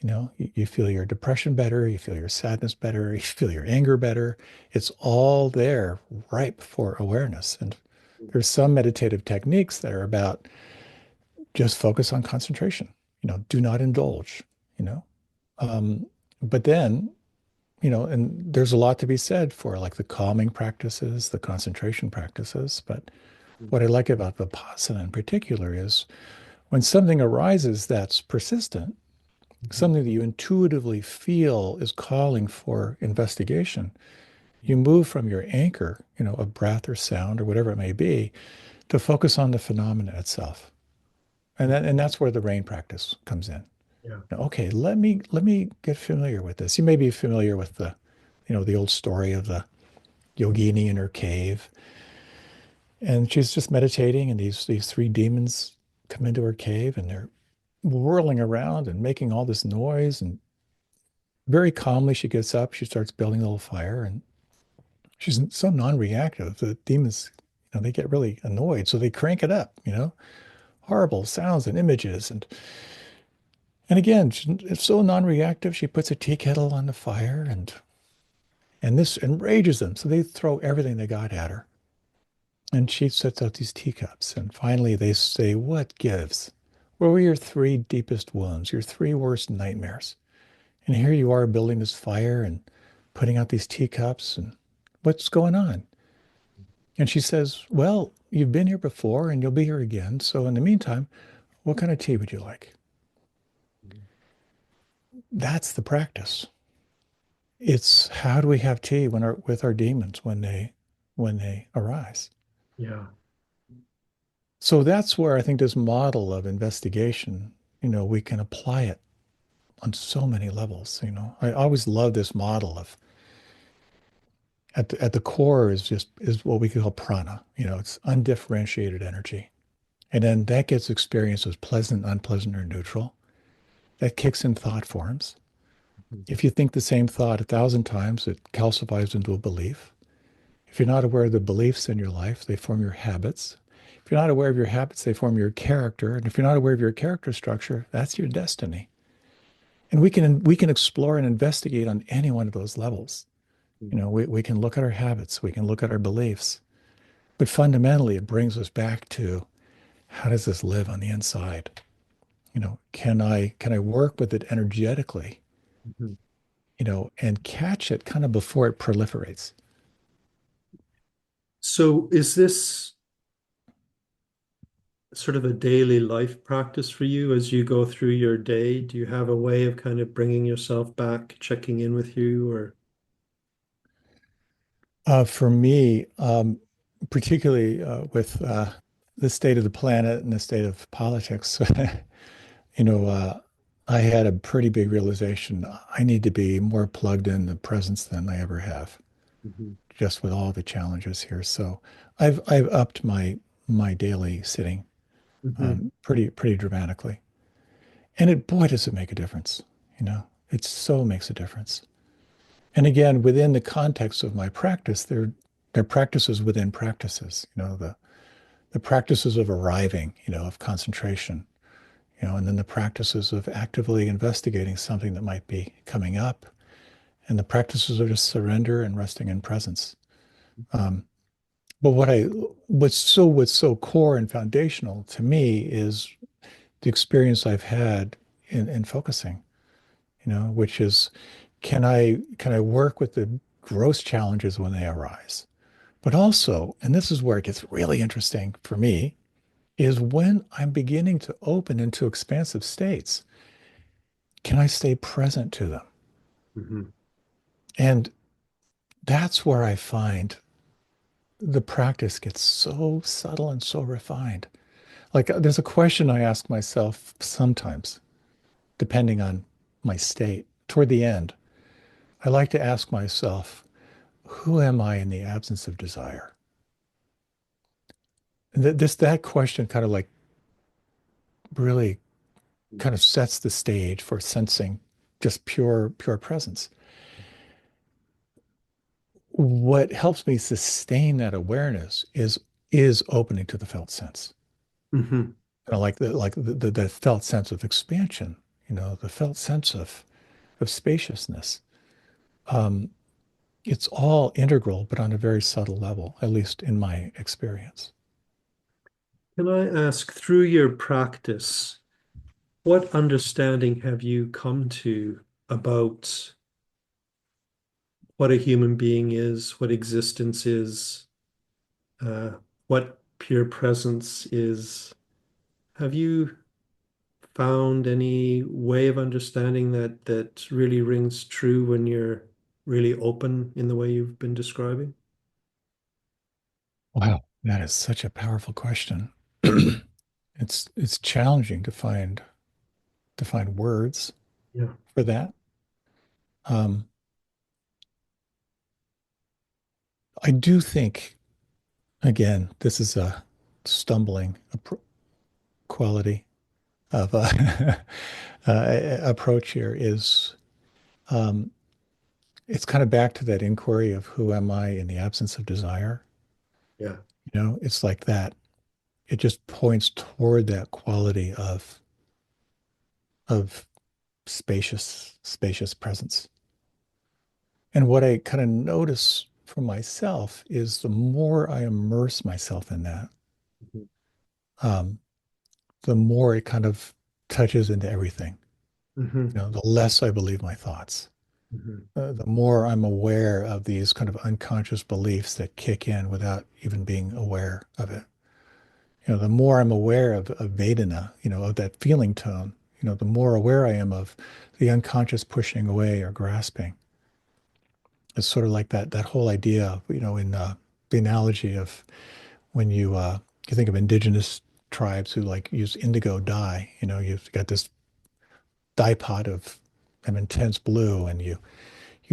You feel your depression better, you feel your sadness better, you feel your anger better. It's all there, ripe for awareness. And there's some meditative techniques that are about just focus on concentration, do not indulge, you know. Um, but then, and there's a lot to be said for like the calming practices, the concentration practices. But what I like about Vipassana in particular is when something arises that's persistent, Mhm. something that you intuitively feel is calling for investigation, you move from your anchor, a breath or sound or whatever it may be, to focus on the phenomena itself. And that's where the rain practice comes in. Yeah. Now, okay, let me get familiar with this. You may be familiar with the old story of the yogini in her cave, and she's just meditating, and these three demons come into her cave, and they're whirling around and making all this noise. And very calmly, she gets up, she starts building a little fire, and she's so non-reactive. The demons, they get really annoyed, so they crank it up. Horrible sounds and images, and again, it's so non-reactive. She puts a tea kettle on the fire, and this enrages them. So they throw everything they got at her. And she sets out these teacups. And finally they say, "What gives? What were your three deepest wounds, your three worst nightmares? And here you are building this fire and putting out these teacups. And what's going on?" And she says, "Well, you've been here before and you'll be here again. So in the meantime, what kind of tea would you like?" That's the practice. It's how do we have tea with our demons when they arise. Yeah. So that's where I think this model of investigation, we can apply it on so many levels. I always love this model of at the core is what we call prana. It's undifferentiated energy. And then that gets experienced as pleasant, unpleasant, or neutral. That kicks in thought forms. Mhm. If you think the same thought 1,000 times, it calcifies into a belief. If you're not aware of the beliefs in your life, they form your habits. If you're not aware of your habits, they form your character. And if you're not aware of your character structure, that's your destiny. And we can explore and investigate on any one of those levels. We can look at our habits, we can look at our beliefs, but fundamentally it brings us back to how does this live on the inside? Can I work with it energetically, Mhm. and catch it kind of before it proliferates? So is this sort of a daily life practice for you as you go through your day? Do you have a way of kind of bringing yourself back, checking in with you, or? For me, particularly with the state of the planet and the state of politics, you know, I had a pretty big realization. I need to be more plugged in the presence than I ever have, Mhm. just with all the challenges here. So I've upped my daily sitting Mhm. pretty dramatically. And it, boy, does it make a difference. You know, it so makes a difference. And again, within the context of my practice, they're practices within practices. You know, the practices of arriving, you know, of concentration, you know, and then the practices of actively investigating something that might be coming up, and the practices of just surrender and resting in presence. Um, but what's so core and foundational to me is the experience I've had in focusing, you know, which is can I work with the gross challenges when they arise? But also, and this is where it gets really interesting for me, is when I'm beginning to open into expansive states, can I stay present to them? Mhm. And that's where I find the practice gets so subtle and so refined. Like there's a question I ask myself sometimes, depending on my state. Toward the end, I like to ask myself, who am I in the absence of desire? And that question kind of like really kind of sets the stage for sensing just pure presence. What helps me sustain that awareness is opening to the felt sense. Mhm. You know, like the felt sense of expansion, you know, the felt sense of spaciousness. Um, it's all integral, but on a very subtle level, at least in my experience. Can I ask, through your practice, what understanding have you come to about what a human being is, what existence is, uh, what pure presence is? Have you found any way of understanding that really rings true when you're really open in the way you've been describing? Wow, that is such a powerful question. It's challenging to find words Yeah. for that. Um, I do think, again, this is a stumbling quality of approach here is um, it's kind of back to that inquiry of who am I in the absence of desire? Yeah. You know, it's like that. It just points toward that quality of spacious presence. And what I kind of notice for myself is the more I immerse myself in that, Mhm. um, the more it kind of touches into everything. You Mhm. know, the less I believe my thoughts, Mhm. the more I'm aware of these kind of unconscious beliefs that kick in without even being aware of it. You know, the more I'm aware of Vedana, you know, of that feeling tone, you know, the more aware I am of the unconscious pushing away or grasping. It's sort of like that whole idea, you know, in the analogy of when you think of indigenous tribes who like use indigo dye, you know, you've got this dye pot of intense blue, and you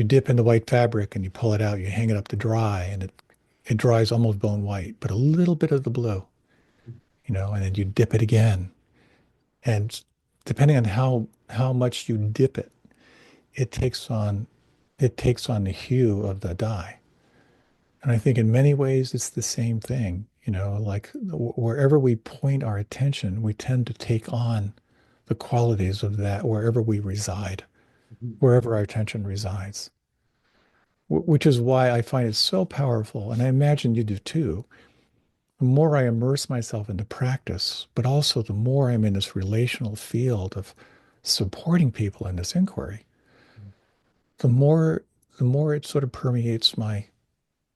dip in the white fabric and you pull it out, you hang it up to dry, and it dries almost bone white, but a little bit of the blue, you know, and then you dip it again. And depending on how much you dip it, it takes on it takes on the hue of the dye. And I think in many ways it's the same thing, you know, like wherever we point our attention, we tend to take on the qualities of that wherever we reside, Mhm. wherever our attention resides, which is why I find it so powerful. And I imagine you do too. The more I immerse myself into practice, but also the more I'm in this relational field of supporting people in this inquiry, the more the more it sort of permeates my,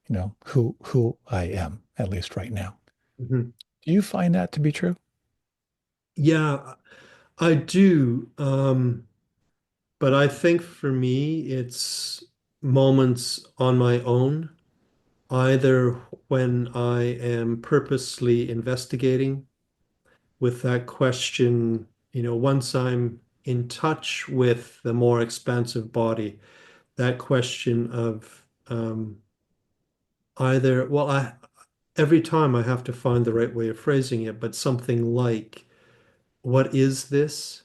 you know, who I am, at least right now. Mhm. Do you find that to be true? Yeah, I do. But I think for me, it's moments on my own either when I am purposely investigating with that question, once I'm in touch with the more expansive body, that question of either, well, every time I have to find the right way of phrasing it, but something like, what is this?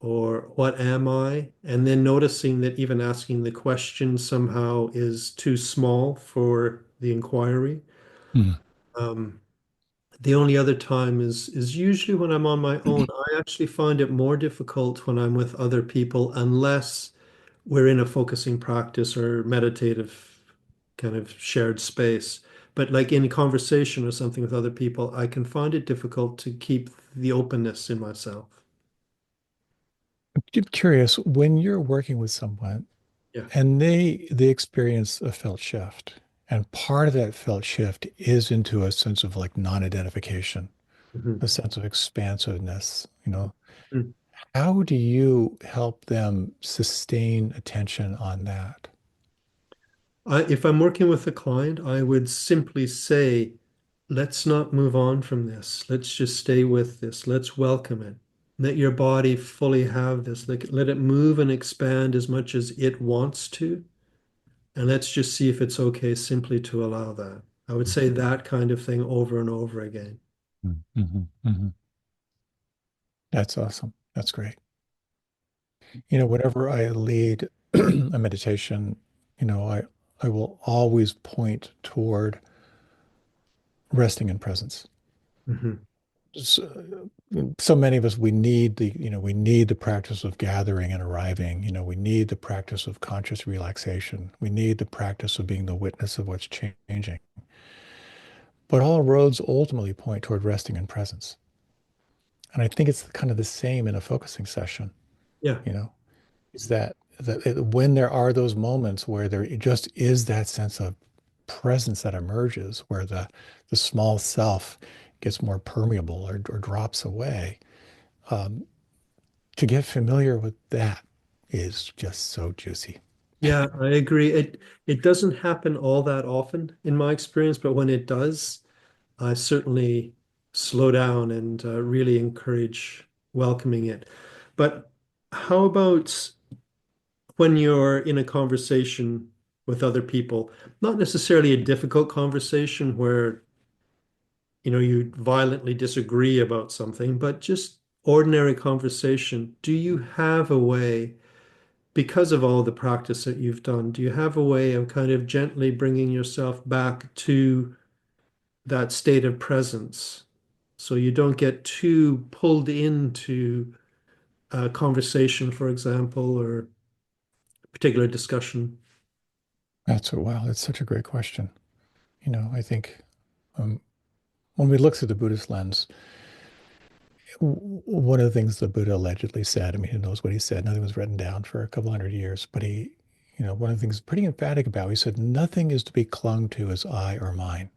Or what am I? And then noticing that even asking the question somehow is too small for the inquiry. Mm. Um, the only other time is usually when I'm on my own. I actually find it more difficult when I'm with other people, unless we're in a focusing practice or meditative kind of shared space. But like in conversation or something with other people, I can find it difficult to keep the openness in myself. I'm curious, when you're working with someone Yeah. and they experience a felt shift, and part of that felt shift is into a sense of like non-identification, Mhm. a sense of expansiveness, Mm. how do you help them sustain attention on that? If I'm working with a client, I would simply say, let's not move on from this. Let's just stay with this. Let's welcome it. Let your body fully have this. Let it move and expand as much as it wants to. And let's just see if it's okay simply to allow that. I would say that kind of thing over and over again. Mm-hmm. Hmm. That's awesome. That's great. Whenever I lead a meditation, I will always point toward resting in presence. Mhm. So many of us, we need the practice of gathering and arriving. We need the practice of conscious relaxation. We need the practice of being the witness of what's changing. But all roads ultimately point toward resting in presence. And I think it's kind of the same in a focusing session, Yeah. you know, is when there are those moments where there just is that sense of presence that emerges, where the small self gets more permeable or drops away. Um, to get familiar with that is just so juicy. Yeah, I agree. It doesn't happen all that often in my experience, but when it does, I certainly slow down and really encourage welcoming it. But how about when you're in a conversation with other people, not necessarily a difficult conversation where, you violently disagree about something, but just ordinary conversation. Do you have a way, because of all the practice that you've done, do you have a way of kind of gently bringing yourself back to that state of presence so you don't get too pulled into a conversation, for example, or a particular discussion? Wow, that's such a great question. I think um, when we look through the Buddhist lens, one of the things the Buddha allegedly said, I mean, who knows what he said? Nothing was written down for a couple hundred years, but one of the things pretty emphatic about, he said, nothing is to be clung to as I or mine.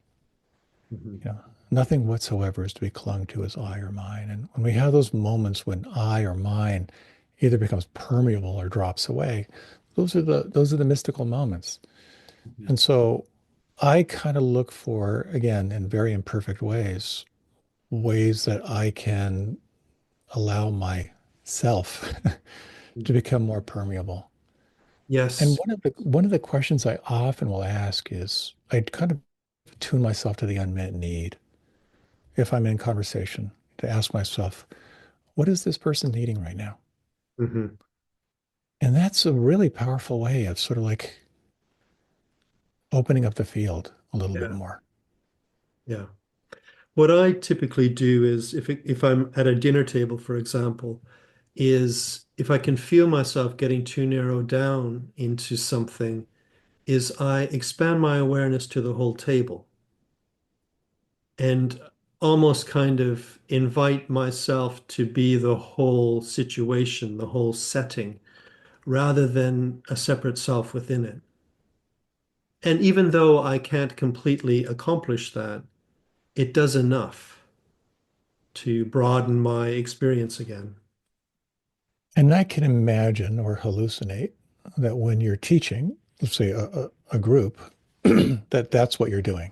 Mhm. You know, nothing whatsoever is to be clung to as I or mine. And when we have those moments when I or mine either becomes permeable or drops away, those are the mystical moments. Mhm. And so I kind of look for, again, in very imperfect ways that I can allow myself to become more permeable. And Yes. one of the questions I often will ask is I kind of tune myself to the unmet need if I'm in conversation to ask myself, what is this person needing right now? Mhm. And that's a really powerful way of sort of like opening up the field a little bit Yeah. more. Yeah. What I typically do is if I'm at a dinner table, for example, is if I can feel myself getting too narrowed down into something, is I expand my awareness to the whole table and almost kind of invite myself to be the whole situation, the whole setting, rather than a separate self within it. And even though I can't completely accomplish that, it does enough to broaden my experience again. And I can imagine or hallucinate that when you're teaching, let's say a group, that's what you're doing.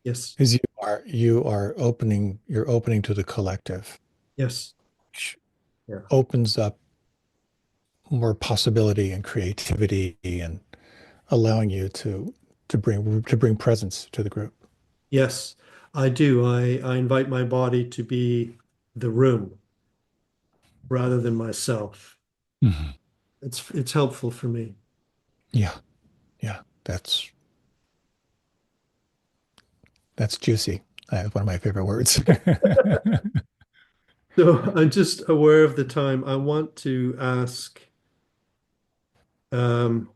Yes. Is you are opening to the collective, Yes. which Yeah. opens up more possibility and creativity and allowing you to bring presence to the group. Yes, I do. I invite my body to be the room rather than myself. Mhm. It's helpful for me. Yeah, yeah, that's juicy. That's one of my favorite words. So I'm just aware of the time. I want to ask,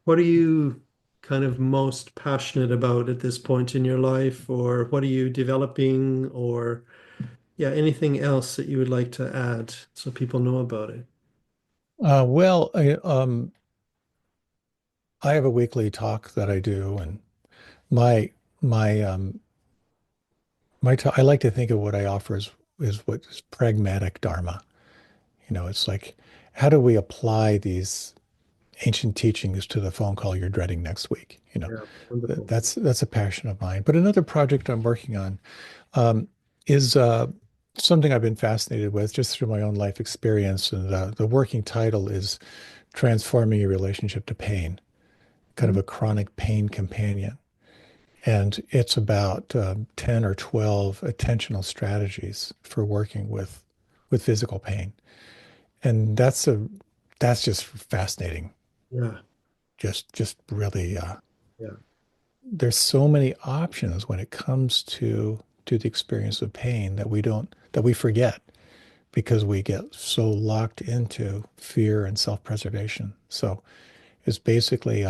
what are you kind of most passionate about at this point in your life, or what are you developing, or yeah, anything else that you would like to add so people know about it? Well, I have a weekly talk that I do, and my my I like to think of what I offer is what is pragmatic Dharma. It's like, how do we apply these ancient teachings to the phone call you're dreading next week? Yeah, wonderful. That's a passion of mine. But another project I'm working on um, is something I've been fascinated with just through my own life experience, and the working title is Transforming Your Relationship to Pain, kind of Mm, a chronic pain companion. And it's about 10 or 12 attentional strategies for working with physical pain. And that's just fascinating. yeah, Just really yeah. there's so many options when it comes to the experience of pain that we forget because we get so locked into fear and self-preservation. So it's basically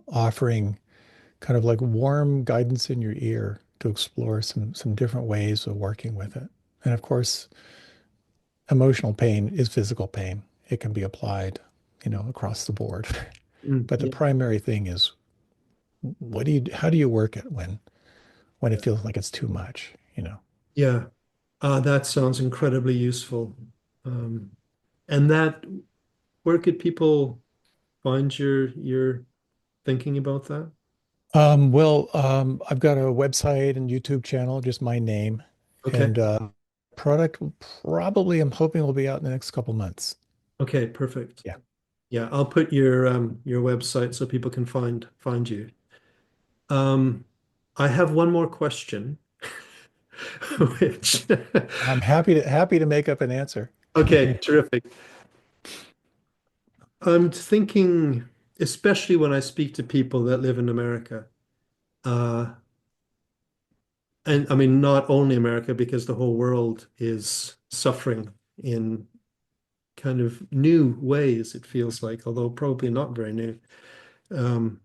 offering kind of like warm guidance in your ear to explore some different ways of working with it. And of course, emotional pain is physical pain. It can be applied, across the board. Mm, But the yeah, primary thing is how do you work it when it feels like it's too much? yeah. That sounds incredibly useful. Um, and that, where could people find your thinking about that? Well, I've got a website and YouTube channel, just my name, Okay. and product will probably I'm hoping will be out in the next couple months. Okay, perfect. Yeah. Yeah, I'll put your website so people can find you. Um, I have one more question, which I'm happy to make up an answer. okay, terrific. I'm thinking, especially when I speak to people that live in America, uh, and I mean not only America, because the whole world is suffering in kind of new ways, it feels like, although probably not very new. Um,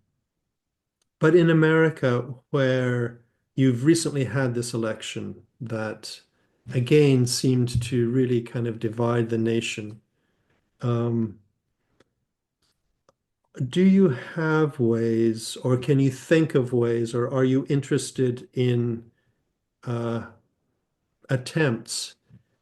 but in America, where you've recently had this election that again seemed to really kind of divide the nation, um, do you have ways, or can you think of ways, or are you interested in uh, attempts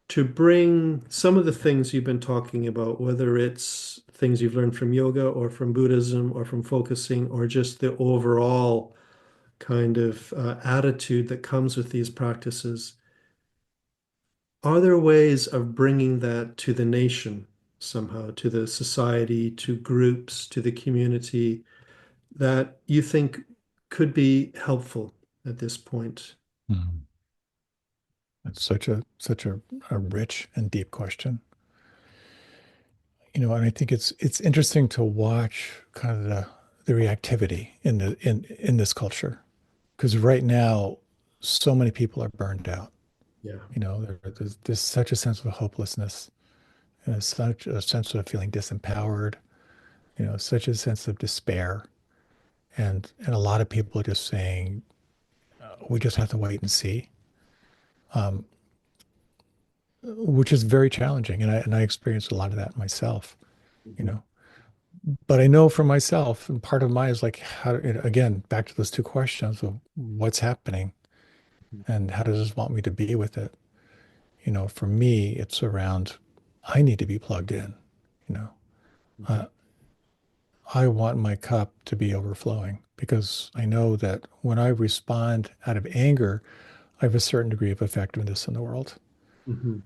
to bring some of the things you've been talking about, whether it's things you've learned from yoga or from Buddhism or from focusing, or just the overall kind of attitude that comes with these practices? Are there ways of bringing that to the nation somehow, to the society, to groups, to the community that you think could be helpful at this point? Mhm. It's such a rich and deep question. And I think it's interesting to watch kind of the reactivity in this culture. Because right now, so many people are burned out. Yeah. There's such a sense of hopelessness and such a sense of feeling disempowered, such a sense of despair. And a lot of people are just saying, we just have to wait and see, um, which is very challenging. And I experienced a lot of that myself, you Mhm. know. But I know for myself, and part of mine is like, again, back to those two questions of what's happening and how does this want me to be with it? For me, it's around, I need to be plugged in, you know. Mhm. Uh, I want my cup to be overflowing because I know that when I respond out of anger, I have a certain degree of effectiveness in the world. Hmm.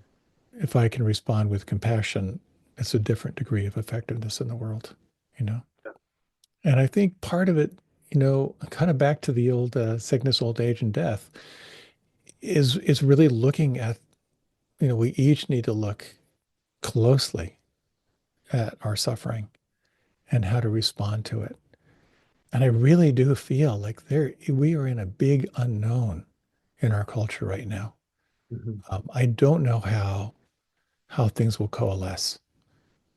If I can respond with compassion, it's a different degree of effectiveness in the world, you know? And I think part of it, kind of back to the old sickness, old age, and death, is really looking at, we each need to look closely at our suffering and how to respond to it. And I really do feel like we are in a big unknown in our culture right now. Hmm. I don't know how things will coalesce.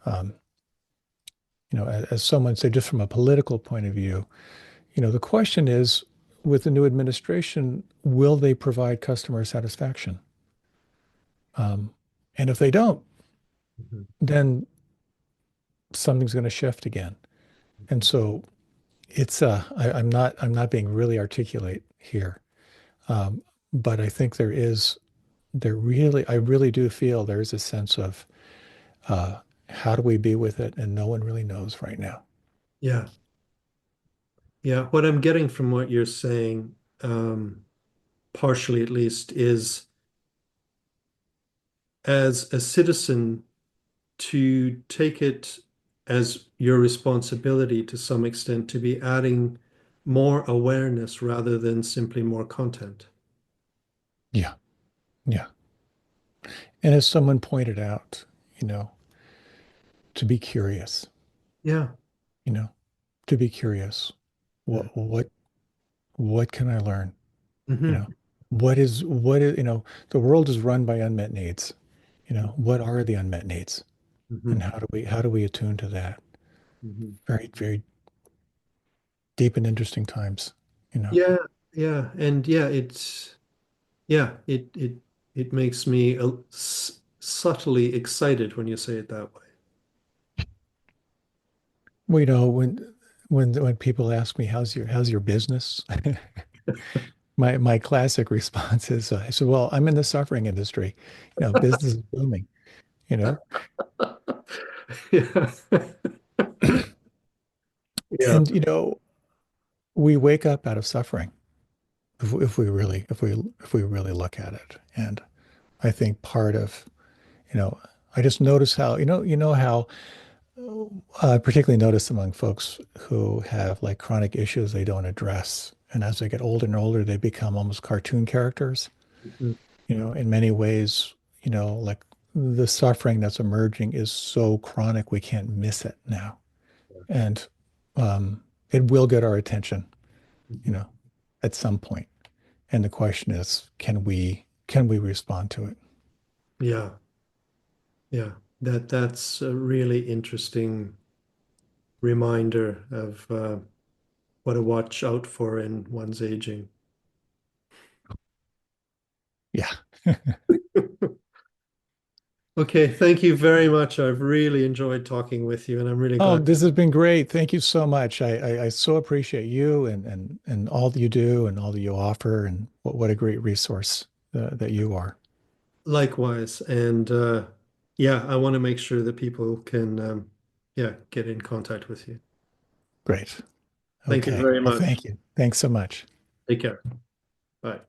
Um, as someone said, just from a political point of view, the question is, with the new administration, will they provide customer satisfaction? Um, and if they don't, Hmm. then something's going to shift again. And so I'm not being really articulate here, um, but I think I really do feel there is a sense of uh, how do we be with it, and no one really knows right now. Yeah. Yeah. What I'm getting from what you're saying, partially at least, is as a citizen to take it as your responsibility to some extent to be adding more awareness rather than simply more content. Yeah, yeah. And as someone pointed out, you know, to be curious, Yeah. you know, to be curious. Yeah. What can I learn? You Hmm. know, the world is run by unmet needs. What are the unmet needs? Hmm. And how do we attune to that? Hmm. Very, very deep and interesting times, you know. Yeah. Yeah. And yeah, it makes me subtly excited when you say it that way. Well, when people ask me how's your business, my classic response is I said, well, I'm in the suffering industry. Business is booming, you know. Yeah. Yeah. And we wake up out of suffering if we really look at it. And I think part of, I just notice how, how I particularly notice among folks who have like chronic issues they don't address. And as they get older and older, they become almost cartoon characters. Mhm. In many ways, like the suffering that's emerging is so chronic, we can't miss it now. And it will get our attention, you Mhm. know, at some point. And the question is, can we respond to it? Yeah. Yeah. That's a really interesting reminder of what to watch out for in one's aging. Yeah. Okay, thank you very much. I've really enjoyed talking with you, and I'm really Oh, glad. this has been great. Thank you so much. I so appreciate you and all that you do and all that you offer and what a great resource that you are. Likewise, and yeah, I want to make sure that people can, yeah, get in contact with you. Great. Thank you Okay. very Well, much. thank you. Thanks so much. Take care. Bye.